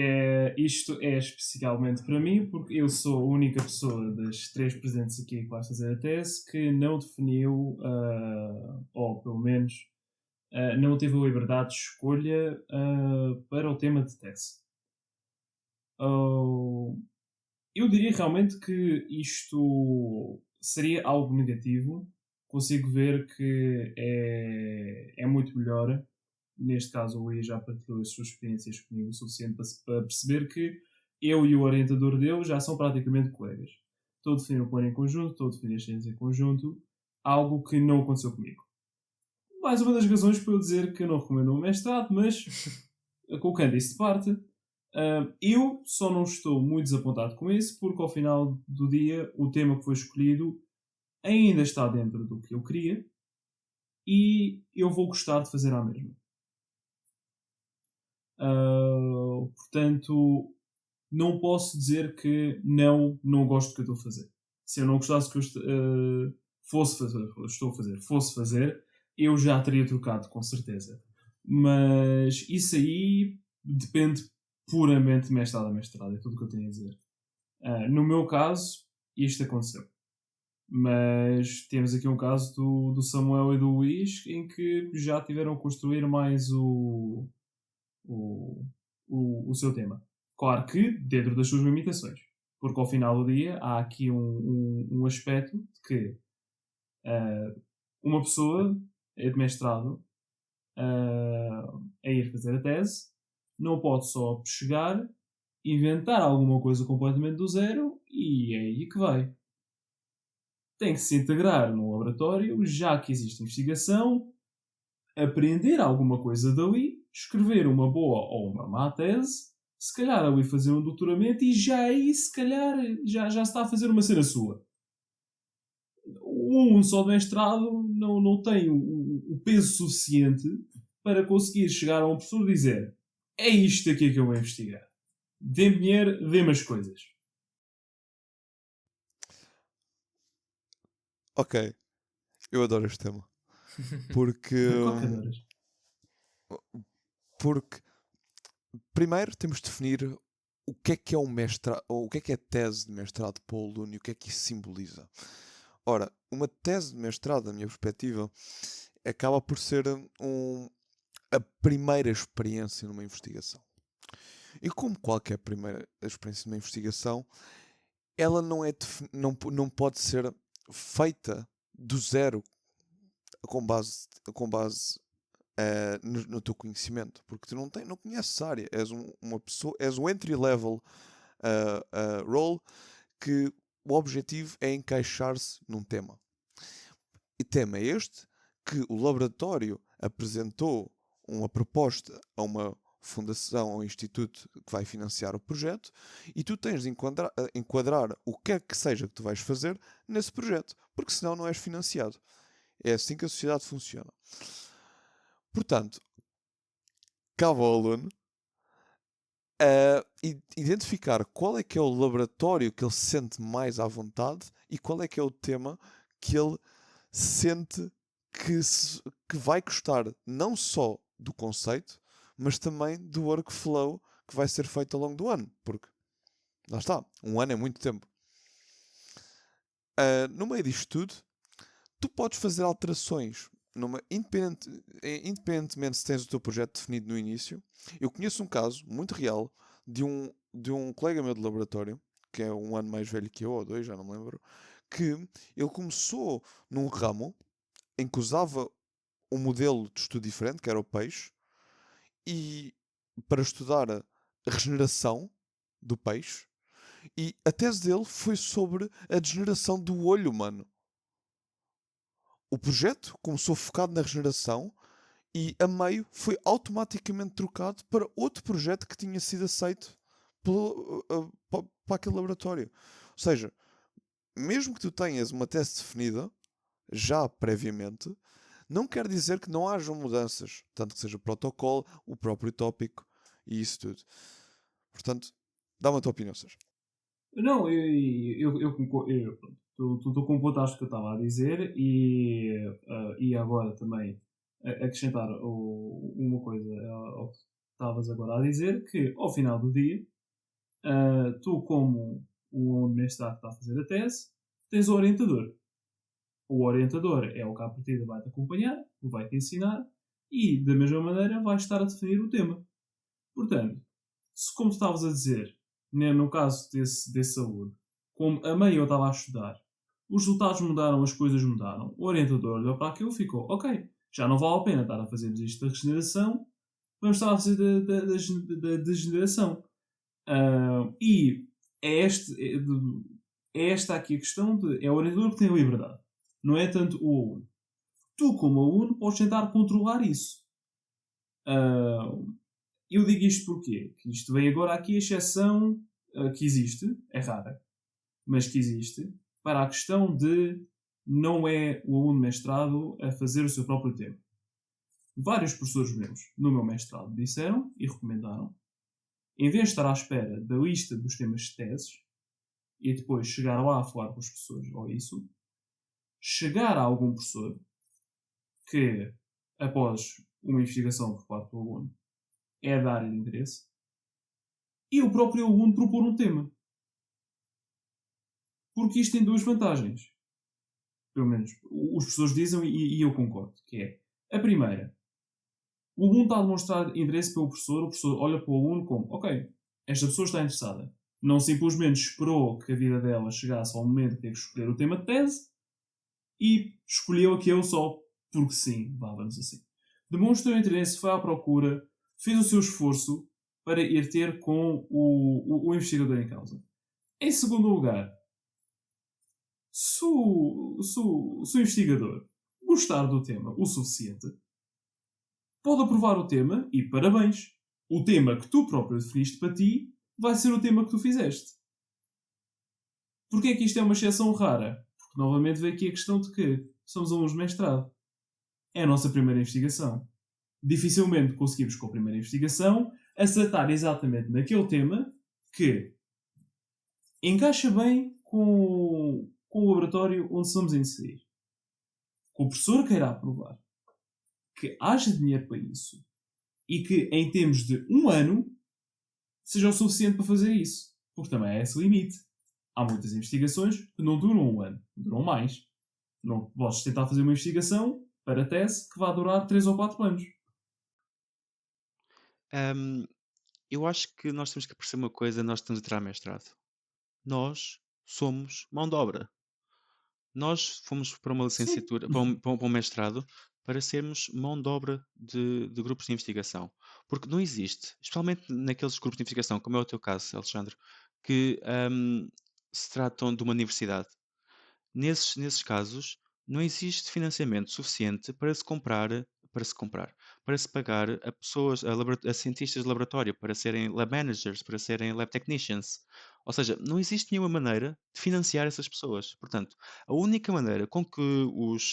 isto é especialmente para mim, porque eu sou a única pessoa das 3 presentes aqui que vai fazer a tese que não definiu, ou pelo menos não teve a liberdade de escolha para o tema de tese. Eu diria realmente que isto seria algo negativo. Consigo ver que é muito melhor. Neste caso, o Luís já partilhou as suas experiências comigo o suficiente para perceber que eu e o orientador dele já são praticamente colegas. Estou a definir o plano em conjunto, estou a definir as ciências em conjunto, algo que não aconteceu comigo. Mais uma das razões para eu dizer que eu não recomendo um mestrado, mas colocando isso de parte, eu só não estou muito desapontado com isso, porque ao final do dia o tema que foi escolhido ainda está dentro do que eu queria e eu vou gostar de fazer a mesma. Portanto, não posso dizer que não gosto do que eu estou a fazer. Se eu não gostasse do que eu fosse fazer, eu já teria trocado, com certeza. Mas isso aí depende puramente de mestrado a mestrado, é tudo o que eu tenho a dizer. No meu caso, isto aconteceu. Mas temos aqui um caso do Samuel e do Luís em que já tiveram a construir mais o seu tema. Claro que dentro das suas limitações. Porque ao final do dia há aqui um aspecto de que uma pessoa de mestrado a ir fazer a tese não pode só chegar inventar alguma coisa completamente do zero e é aí que vai. Tem que se integrar no laboratório, já que existe investigação, aprender alguma coisa dali, escrever uma boa ou uma má tese, se calhar ali fazer um doutoramento e já aí, se calhar, já se está a fazer uma cena sua. Um só de mestrado não tem o peso suficiente para conseguir chegar a um professor e dizer: é isto aqui que eu vou investigar. Dê-me dinheiro, dê-me as coisas. Ok, eu adoro este tema. Porque, Qual que adoras? porque primeiro temos de definir o que é um mestrado, ou o que é a tese de mestrado para o aluno e o que é que isso simboliza. Ora, uma tese de mestrado, da minha perspectiva, acaba por ser a primeira experiência numa investigação. E como qualquer primeira experiência numa investigação, ela não pode ser feita do zero com base no teu conhecimento, porque tu não conheces a área, uma pessoa, és um entry level role que o objetivo é encaixar-se num tema. E tema é este que o laboratório apresentou uma proposta a uma fundação ou instituto que vai financiar o projeto e tu tens de enquadrar o que é que seja que tu vais fazer nesse projeto, porque senão não és financiado. É assim que a sociedade funciona. Portanto, cabe ao aluno identificar qual é que é o laboratório que ele se sente mais à vontade e qual é que é o tema que ele sente que vai gostar não só do conceito, mas também do workflow que vai ser feito ao longo do ano. Porque, lá está, um ano é muito tempo. No meio disto tudo, tu podes fazer alterações independentemente se tens o teu projeto definido no início. Eu conheço um caso muito real de um colega meu de laboratório, que é um ano mais velho que eu, ou 2, já não me lembro, que ele começou num ramo em que usava um modelo de estudo diferente, que era o peixe, e para estudar a regeneração do peixe, e a tese dele foi sobre a degeneração do olho humano. O projeto começou focado na regeneração e a meio foi automaticamente trocado para outro projeto que tinha sido aceito para aquele laboratório. Ou seja, mesmo que tu tenhas uma tese definida, já previamente, não quer dizer que não hajam mudanças, tanto que seja o protocolo, o próprio tópico e isso tudo. Portanto, dá-me a tua opinião, Sérgio. Não, eu concordo. Tu completaste o que eu estava a dizer e agora também acrescentar uma coisa ao que estavas agora a dizer, que ao final do dia, tu como um aluno mestrado que está a fazer a tese, tens o orientador. O orientador é o que à partida vai-te acompanhar, vai-te ensinar e, da mesma maneira, vai estar a definir o tema. Portanto, se como tu estavas a dizer, né, no caso desse aluno, como a mãe eu estava a estudar, os resultados mudaram, as coisas mudaram, o orientador olhou para aquilo e ficou: ok, já não vale a pena estar a fazermos isto da regeneração, vamos estar a fazer da degeneração. E é esta aqui a questão é o orientador que tem liberdade, não é tanto o aluno. Tu, como aluno, podes tentar controlar isso. Eu digo isto porquê? Que isto vem agora aqui a exceção que existe, é rara, mas que existe, para a questão de não é o aluno mestrado a fazer o seu próprio tema. Vários professores meus, no meu mestrado, disseram e recomendaram, em vez de estar à espera da lista dos temas de teses e depois chegar lá a falar com os professores ou isso, chegar a algum professor que, após uma investigação por parte do aluno, é da área de interesse, e o próprio aluno propor um tema. Porque isto tem duas vantagens. Pelo menos os professores dizem e eu concordo. Que é, a primeira, o aluno está a demonstrar interesse pelo professor, o professor olha para o aluno como: ok, esta pessoa está interessada. Não simplesmente esperou que a vida dela chegasse ao momento de ter que escolher o tema de tese e escolheu aquele só porque sim, vamos assim. Demonstrou interesse, foi à procura, fez o seu esforço para ir ter com o investigador em causa. Em segundo lugar, se o investigador gostar do tema o suficiente, pode aprovar o tema e parabéns. O tema que tu próprio definiste para ti vai ser o tema que tu fizeste. Porquê é que isto é uma exceção rara? Porque novamente veio aqui a questão de que somos alunos de mestrado. É a nossa primeira investigação. Dificilmente conseguimos com a primeira investigação acertar exatamente naquele tema que encaixa bem com o laboratório onde se vamos inserir. Que o professor queira aprovar. Que haja dinheiro para isso. E que em termos de 1 ano seja o suficiente para fazer isso. Porque também é esse limite. Há muitas investigações que não duram 1 ano. Duram mais. Não podes tentar fazer uma investigação para a tese que vai durar 3 ou 4 anos. Eu acho que nós temos que perceber uma coisa, nós estamos a tirar mestrado. Nós somos mão de obra. Nós fomos para uma licenciatura, para um mestrado, para sermos mão de obra de grupos de investigação. Porque não existe, especialmente naqueles grupos de investigação, como é o teu caso, Alexandre, que se tratam de uma universidade. Nesses casos, não existe financiamento suficiente para se pagar a pessoas, a cientistas de laboratório, para serem lab managers, para serem lab technicians. Ou seja, não existe nenhuma maneira de financiar essas pessoas. Portanto, a única maneira com que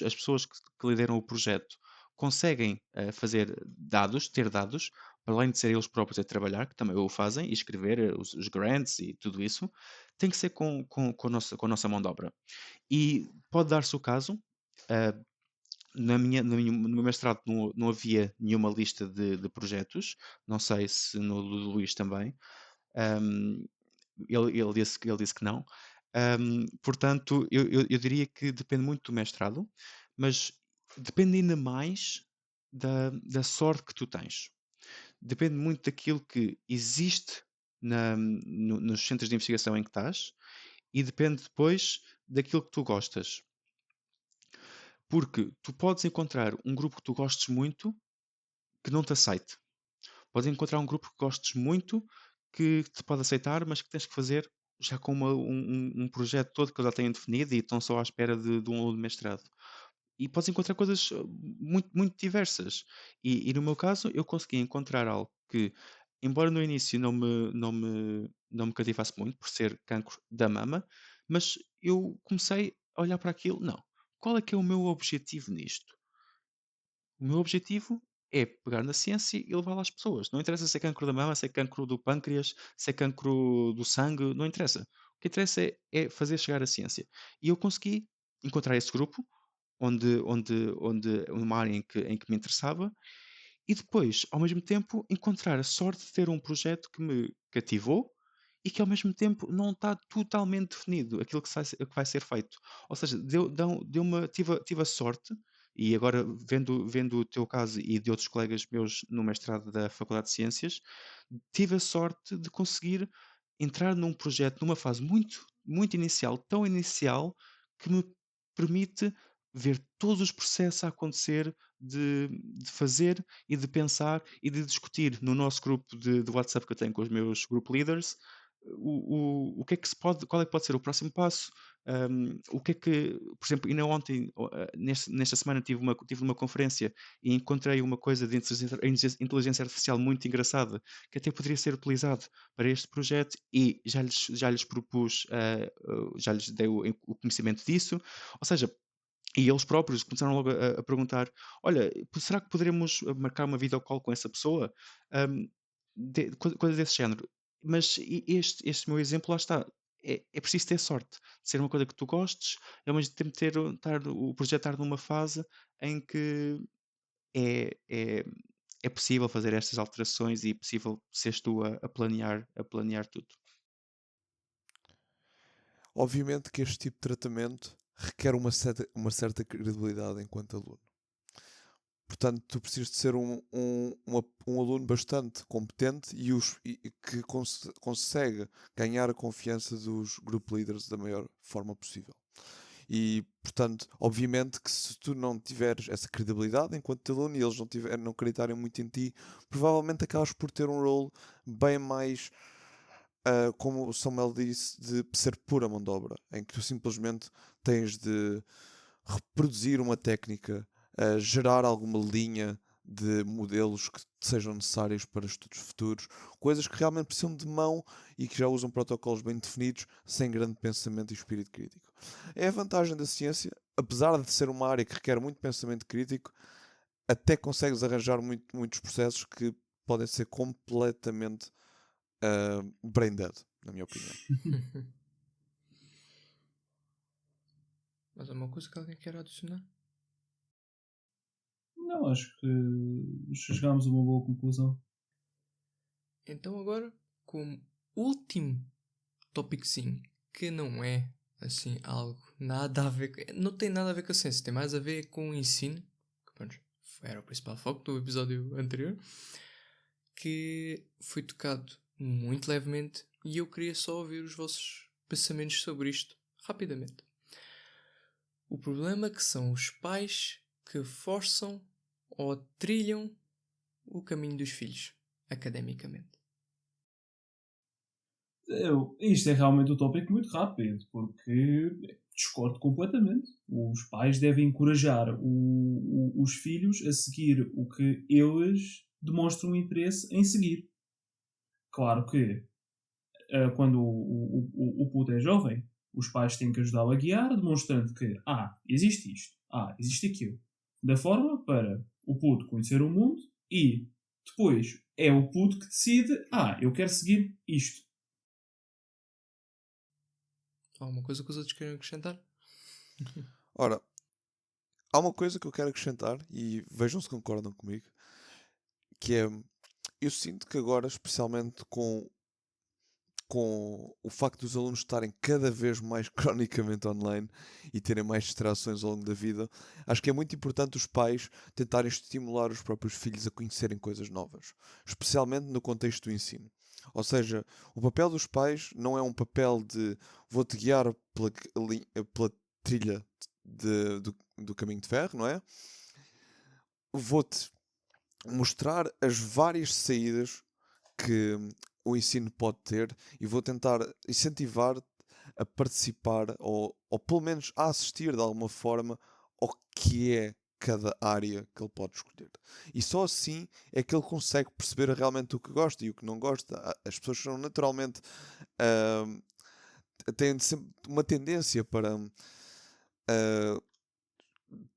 as pessoas que lideram o projeto conseguem ter dados, para além de serem eles próprios a trabalhar, que também o fazem, e escrever os grants e tudo isso, tem que ser com a nossa mão de obra. E pode dar-se o caso, no meu mestrado não havia nenhuma lista de projetos, não sei se no do Luís também. Ele disse que não. Portanto, eu diria que depende muito do mestrado, mas depende ainda mais da sorte que tu tens. Depende muito daquilo que existe nos centros de investigação em que estás e depende depois daquilo que tu gostas. Porque tu podes encontrar um grupo que tu gostes muito que não te aceite. Podes encontrar um grupo que gostes muito que te pode aceitar, mas que tens que fazer já com um projeto todo que eles já têm definido e estão só à espera de um aluno de mestrado. E podes encontrar coisas muito, muito diversas. E no meu caso, eu consegui encontrar algo que, embora no início não me cativasse muito por ser cancro da mama, mas eu comecei a olhar para aquilo, não. Qual é que é o meu objetivo nisto? O meu objetivo é pegar na ciência e levá-la às pessoas. Não interessa se é cancro da mama, se é cancro do pâncreas, se é cancro do sangue, não interessa. O que interessa é fazer chegar a ciência. E eu consegui encontrar esse grupo, uma área em que me interessava, e depois, ao mesmo tempo, encontrar a sorte de ter um projeto que me cativou e que ao mesmo tempo não está totalmente definido aquilo que vai ser feito. Ou seja, tive a sorte, e agora vendo o teu caso e de outros colegas meus no mestrado da Faculdade de Ciências, tive a sorte de conseguir entrar num projeto numa fase muito, muito inicial, tão inicial, que me permite ver todos os processos a acontecer de fazer e de pensar e de discutir no nosso grupo de WhatsApp que eu tenho com os meus group leaders o que é que qual é que pode ser o próximo passo, o que é que, por exemplo, ainda ontem, nesta semana tive uma conferência e encontrei uma coisa de inteligência artificial muito engraçada que até poderia ser utilizado para este projeto e já lhes propus, já lhes dei o conhecimento disso, ou seja, e eles próprios começaram logo a perguntar: Olha, será que poderemos marcar uma videocall com essa pessoa? Coisa desse género. Mas este meu exemplo, lá está. É preciso ter sorte de ser uma coisa que tu gostes, e ao mesmo tempo o projeto estar numa fase em que é, é, é possível fazer estas alterações e é possível seres tu a planear tudo. Obviamente que este tipo de tratamento requer uma certa credibilidade enquanto aluno. Portanto, tu precisas de ser um aluno bastante competente e que consegue ganhar a confiança dos group leaders da maior forma possível. E, portanto, obviamente que se tu não tiveres essa credibilidade enquanto aluno e eles não acreditarem muito em ti, provavelmente acabas por ter um role bem mais, como o Samuel disse, de ser pura mão de obra, em que tu simplesmente tens de reproduzir uma técnica, gerar alguma linha de modelos que sejam necessários para estudos futuros, coisas que realmente precisam de mão e que já usam protocolos bem definidos, sem grande pensamento e espírito crítico. É a vantagem da ciência, apesar de ser uma área que requer muito pensamento crítico, até consegues arranjar muitos processos que podem ser completamente brain dead, na minha opinião. Mas há uma coisa que alguém quer adicionar? Não, acho que chegámos a uma boa conclusão. Então agora, como último tópicozinho, que não é assim algo nada a ver, não tem nada a ver com a ciência, tem mais a ver com o ensino, que pronto, era o principal foco do episódio anterior, que foi tocado muito levemente e eu queria só ouvir os vossos pensamentos sobre isto rapidamente. O problema que são os pais que forçam ou trilham o caminho dos filhos, academicamente. Isto é realmente um tópico muito rápido, porque discordo completamente. Os pais devem encorajar os filhos a seguir o que eles demonstram interesse em seguir. Claro que quando o puto é jovem, os pais têm que ajudá-lo a guiar, demonstrando que existe isto, existe aquilo. Da forma para o puto conhecer o mundo e depois é o puto que decide, eu quero seguir isto. Alguma coisa que os outros querem acrescentar? Ora, há uma coisa que eu quero acrescentar e vejam se concordam comigo, que é, eu sinto que agora, especialmente com o facto dos alunos estarem cada vez mais cronicamente online e terem mais distrações ao longo da vida, acho que é muito importante os pais tentarem estimular os próprios filhos a conhecerem coisas novas, especialmente no contexto do ensino. Ou seja, o papel dos pais não é um papel de vou-te guiar pela trilha do caminho de ferro, não é? Vou-te mostrar as várias saídas que o ensino pode ter e vou tentar incentivar a participar ou pelo menos a assistir de alguma forma ao que é cada área que ele pode escolher. E só assim é que ele consegue perceber realmente o que gosta e o que não gosta. As pessoas são naturalmente têm sempre uma tendência para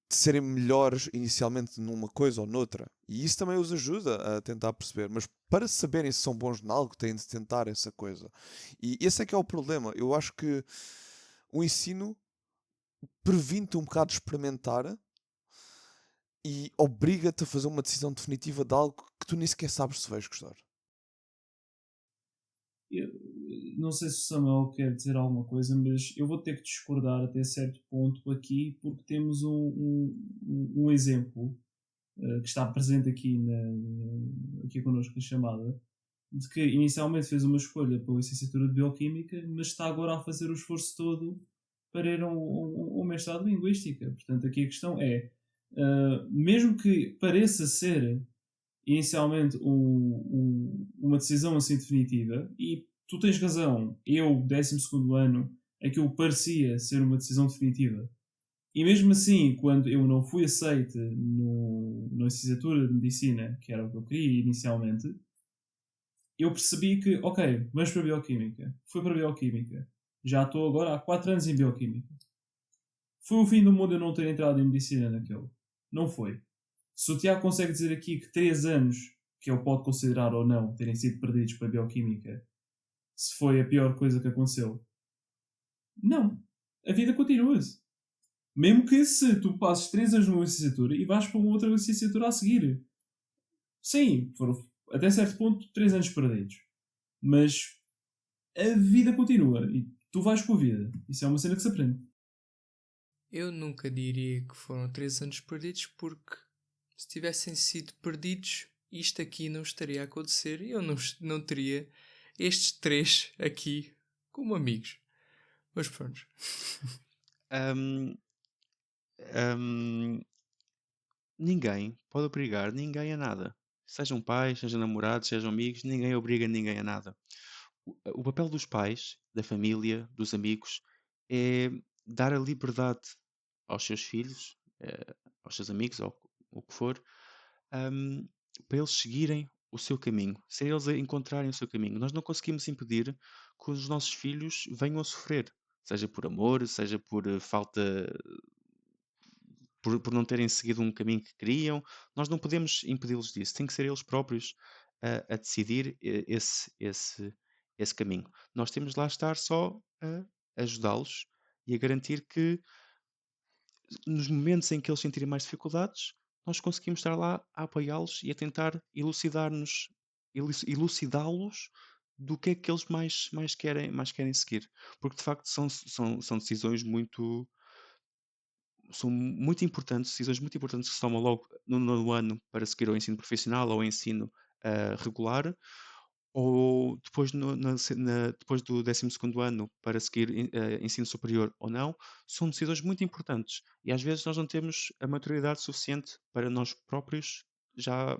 serem melhores inicialmente numa coisa ou noutra. E isso também os ajuda a tentar perceber. Mas para saberem se são bons em algo, têm de tentar essa coisa. E esse é que é o problema. Eu acho que o ensino previne-te um bocado de experimentar e obriga-te a fazer uma decisão definitiva de algo que tu nem sequer sabes se vais gostar. Eu não sei se o Samuel quer dizer alguma coisa, mas eu vou ter que discordar até certo ponto aqui, porque temos um exemplo que está presente aqui, aqui connosco na chamada, de que inicialmente fez uma escolha pela licenciatura de Bioquímica, mas está agora a fazer o esforço todo para ir a um mestrado em Linguística. Portanto, aqui a questão é, mesmo que pareça ser inicialmente uma decisão assim definitiva, e tu tens razão, eu, 12º ano, aquilo parecia ser uma decisão definitiva. E mesmo assim, quando eu não fui aceite na licenciatura de Medicina, que era o que eu queria inicialmente, eu percebi que, ok, vamos para a Bioquímica. Fui para a Bioquímica. Já estou agora há 4 anos em Bioquímica. Foi o fim do mundo eu não ter entrado em Medicina naquele. Não foi. Se o Tiago consegue dizer aqui que 3 anos, que ele pode considerar ou não, terem sido perdidos para a Bioquímica, se foi a pior coisa que aconteceu. Não. A vida continua-se. Mesmo que se tu passes 3 anos numa licenciatura e vais para uma outra licenciatura a seguir. Sim, foram até certo ponto 3 anos perdidos. Mas a vida continua e tu vais com a vida. Isso é uma cena que se aprende. Eu nunca diria que foram 3 anos perdidos, porque se tivessem sido perdidos, isto aqui não estaria a acontecer e eu não teria estes 3 aqui como amigos. Mas pronto. Ahm, ahm, ninguém pode obrigar ninguém a nada. Sejam pais, sejam namorados, sejam amigos, ninguém obriga ninguém a nada. O papel dos pais, da família, dos amigos, é dar a liberdade aos seus filhos, aos seus amigos, ou o que for, ahm, para eles seguirem o seu caminho, ser eles a encontrarem o seu caminho. Nós não conseguimos impedir que os nossos filhos venham a sofrer, seja por amor, seja por falta, por não terem seguido um caminho que queriam. Nós não podemos impedi-los disso, tem que ser eles próprios a decidir esse caminho. Nós temos de lá estar só a ajudá-los e a garantir que nos momentos em que eles sentirem mais dificuldades, nós conseguimos estar lá a apoiá-los e a tentar elucidá-los do que é que eles mais querem seguir. Porque de facto são decisões decisões muito importantes que se tomam logo no nono ano para seguir ao ensino profissional ou ao ensino regular, ou depois, depois do 12º ano para seguir ensino superior ou não, são decisões muito importantes e às vezes nós não temos a maturidade suficiente para nós próprios já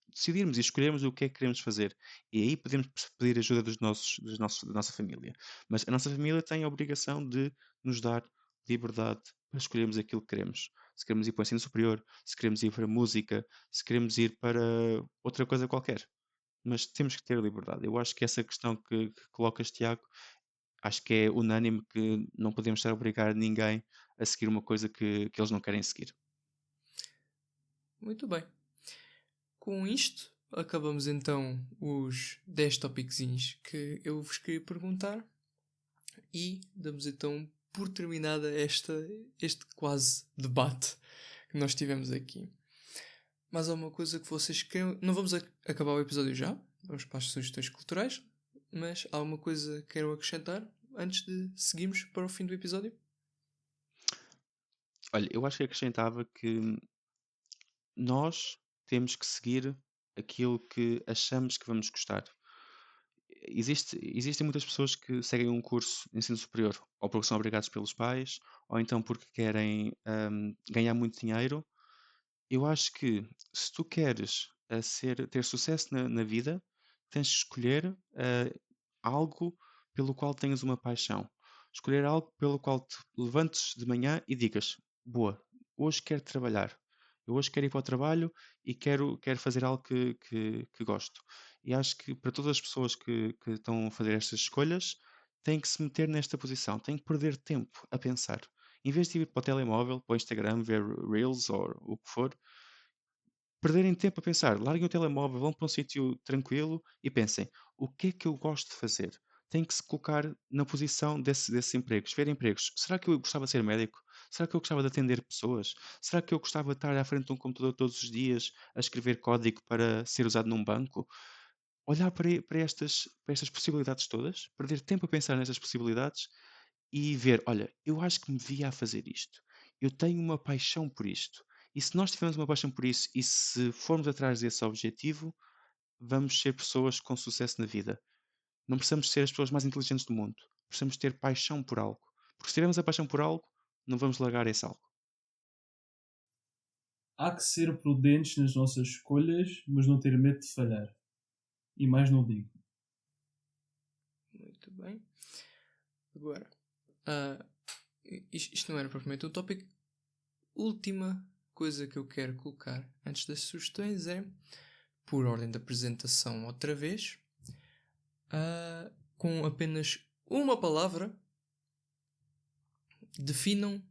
decidirmos e escolhermos o que é que queremos fazer. E aí podemos pedir ajuda da nossa família. Mas a nossa família tem a obrigação de nos dar liberdade para escolhermos aquilo que queremos. Se queremos ir para o ensino superior, se queremos ir para a música, se queremos ir para outra coisa qualquer, mas temos que ter liberdade. Eu acho que essa questão que colocas, Tiago, acho que é unânime que não podemos estar a obrigar ninguém a seguir uma coisa que eles não querem seguir. Muito bem. Com isto, acabamos então os 10 topiquezinhos que eu vos queria perguntar e damos então por terminada este quase debate que nós tivemos aqui. Mais alguma coisa que vocês queiram? Não vamos acabar o episódio já, vamos para as sugestões culturais, mas há alguma coisa que queiram acrescentar antes de seguirmos para o fim do episódio? Olha, eu acho que acrescentava que nós temos que seguir aquilo que achamos que vamos gostar. Existem muitas pessoas que seguem um curso de ensino superior, ou porque são obrigados pelos pais, ou então porque querem ganhar muito dinheiro. Eu acho que se tu queres ter sucesso na vida, tens de escolher algo pelo qual tenhas uma paixão. Escolher algo pelo qual te levantes de manhã e digas: boa, hoje quero trabalhar. Eu hoje quero ir para o trabalho e quero fazer algo que gosto. E acho que para todas as pessoas que estão a fazer estas escolhas, têm que se meter nesta posição, têm que perder tempo a pensar. Em vez de ir para o telemóvel, para o Instagram, ver Reels ou o que for, perderem tempo a pensar, larguem o telemóvel, vão para um sítio tranquilo e pensem: o que é que eu gosto de fazer? Têm que se colocar na posição desses empregos, ver empregos. Será que eu gostava de ser médico? Será que eu gostava de atender pessoas? Será que eu gostava de estar à frente de um computador todos os dias a escrever código para ser usado num banco? Olhar para estas possibilidades todas, perder tempo a pensar nestas possibilidades e ver, olha, eu acho que me via a fazer isto. Eu tenho uma paixão por isto. E se nós tivermos uma paixão por isso e se formos atrás desse objetivo, vamos ser pessoas com sucesso na vida. Não precisamos ser as pessoas mais inteligentes do mundo. Precisamos ter paixão por algo. Porque se tivermos a paixão por algo, não vamos largar esse algo. Há que ser prudentes nas nossas escolhas, mas não ter medo de falhar. E mais não digo. Muito bem. Agora, ah, isto não era propriamente um tópico. Última coisa que eu quero colocar antes das sugestões é, por ordem de apresentação outra vez, com apenas uma palavra, definam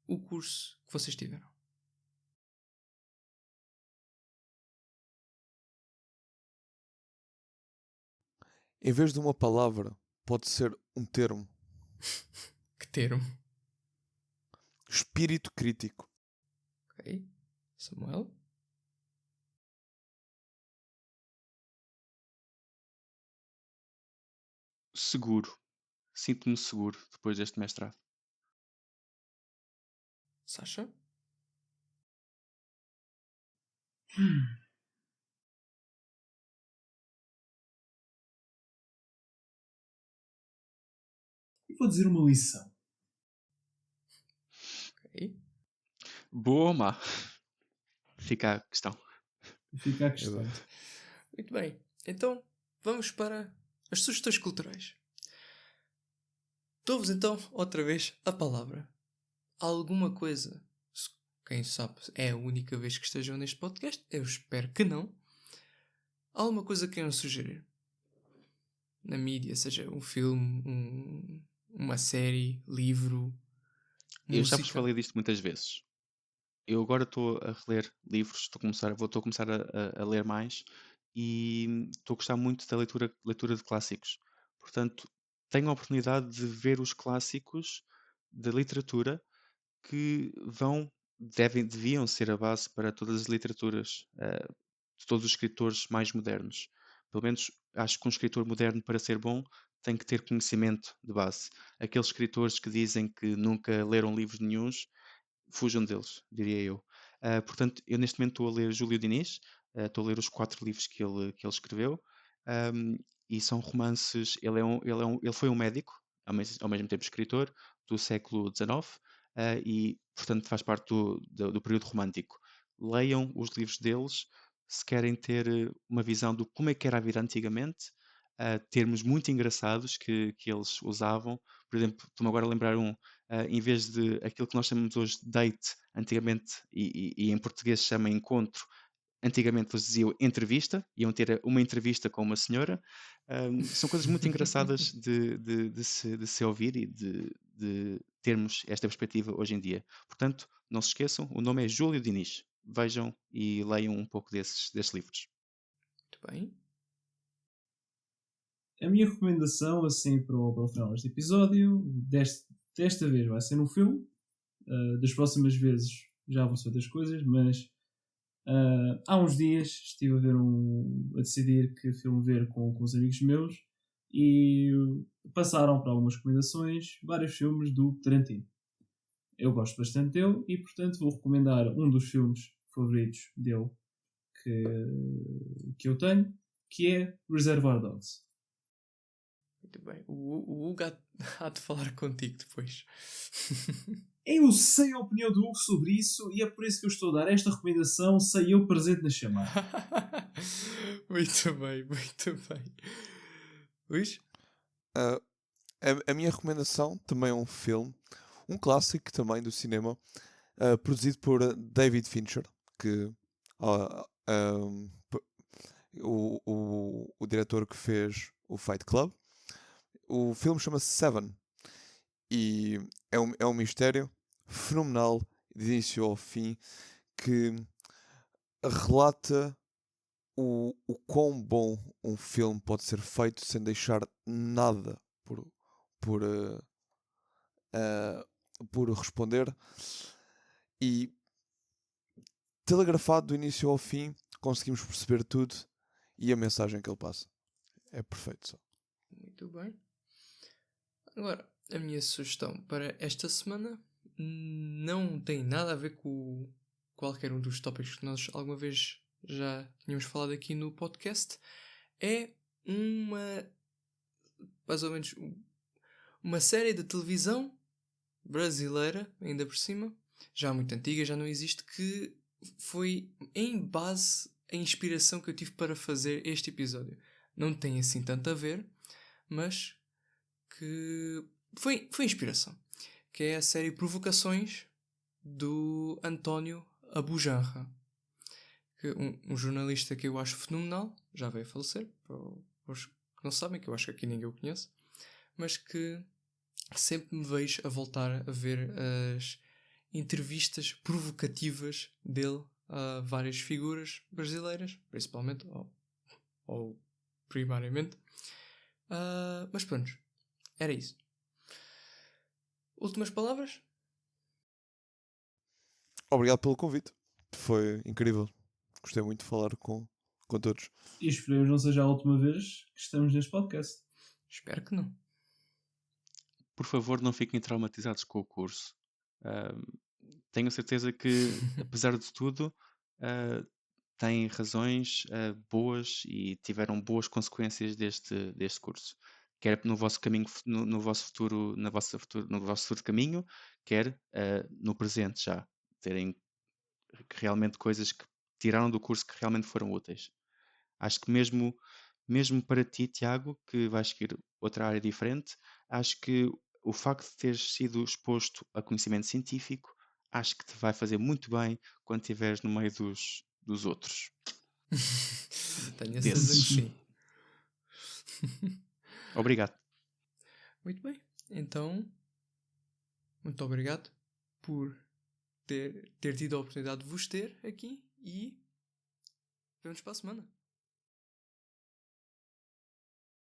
o curso que vocês tiveram. Em vez de uma palavra, pode ser um termo. Que termo? Espírito crítico. Ok. Samuel? Seguro. Sinto-me seguro depois deste mestrado. Sasha? E vou dizer uma lição. Ok. Boa ou má? Fica a questão. Fica a questão. Exato. Muito bem. Então, vamos para as sugestões culturais. Dou-vos então outra vez a palavra. Alguma coisa, quem sabe é a única vez que estejam neste podcast, eu espero que não. Alguma coisa que queiram sugerir na mídia, seja um filme, uma série, livro, Eu já vos música. falei disto muitas vezes. Eu agora estou a reler livros, estou a começar a ler mais e estou a gostar muito da leitura de clássicos. Portanto, tenho a oportunidade de ver os clássicos da literatura que deviam ser a base para todas as literaturas, de todos os escritores mais modernos. Pelo menos acho que um escritor moderno, para ser bom, tem que ter conhecimento de base. Aqueles escritores que dizem que nunca leram livros nenhuns, fujam deles, diria eu. Portanto, eu neste momento estou a ler Júlio Diniz, estou a ler os 4 livros que ele escreveu, e são romances. Ele foi um médico, ao mesmo tempo escritor, do século XIX, e, portanto, faz parte do período romântico. Leiam os livros deles se querem ter uma visão do como é que era a vida antigamente, termos muito engraçados que eles usavam. Por exemplo, estou-me agora a lembrar em vez de aquilo que nós chamamos hoje de date, antigamente, e em português se chama encontro, antigamente eles diziam entrevista, iam ter uma entrevista com uma senhora. São coisas muito engraçadas de se ouvir e de termos esta perspectiva hoje em dia. Portanto, não se esqueçam, o nome é Júlio Diniz. Vejam e leiam um pouco desses livros. Muito bem. A minha recomendação, assim, para o final deste episódio, desta vez vai ser um filme. Das próximas vezes já vão ser outras coisas, mas há uns dias estive a decidir que filme ver com os amigos meus e passaram para algumas recomendações vários filmes do Tarantino. Eu gosto bastante dele e, portanto, vou recomendar um dos filmes favoritos dele que eu tenho, que é Reservoir Dogs. Muito bem. O Hugo há de falar contigo depois. Eu sei a opinião do Hugo sobre isso e é por isso que eu estou a dar esta recomendação, sei eu presente na chamada. Muito bem, muito bem. Luís? Ah, a minha recomendação também é um filme, um clássico também do cinema, produzido por David Fincher, que o diretor que fez o Fight Club. O filme chama-se Seven e é um mistério fenomenal, de início ao fim, que relata o quão bom um filme pode ser feito sem deixar nada por, uh, por responder, e telegrafado do início ao fim conseguimos perceber tudo e a mensagem que ele passa é perfeito só. Muito bem. Agora, a minha sugestão para esta semana não tem nada a ver com qualquer um dos tópicos que nós alguma vez já tínhamos falado aqui no podcast. É mais ou menos uma série de televisão brasileira, ainda por cima, já muito antiga, já não existe, que foi em base a inspiração que eu tive para fazer este episódio. Não tem assim tanto a ver, mas que foi inspiração. Que é a série Provocações do António Abujanra. Um jornalista que eu acho fenomenal, já veio a falecer, para os que não sabem, que eu acho que aqui ninguém o conhece, mas que sempre me vejo a voltar a ver as entrevistas provocativas dele a várias figuras brasileiras, principalmente, ou primariamente. Mas pronto, era isso. Últimas palavras? Obrigado pelo convite, foi incrível, gostei muito de falar com todos. E esperemos não seja a última vez que estamos neste podcast. Espero que não. Por favor, não fiquem traumatizados com o curso. Tenho certeza que, apesar de tudo, têm razões boas e tiveram boas consequências deste curso. quer no vosso caminho, no vosso futuro, no vosso futuro caminho, quer no presente já, terem realmente coisas que tiraram do curso que realmente foram úteis. Acho que mesmo para ti, Tiago, que vais seguir outra área diferente, acho que o facto de teres sido exposto a conhecimento científico, acho que te vai fazer muito bem quando estiveres no meio dos outros. Tenho a certeza que sim. Obrigado. Muito bem. Então, muito obrigado por ter tido a oportunidade de vos ter aqui e vemos para a semana.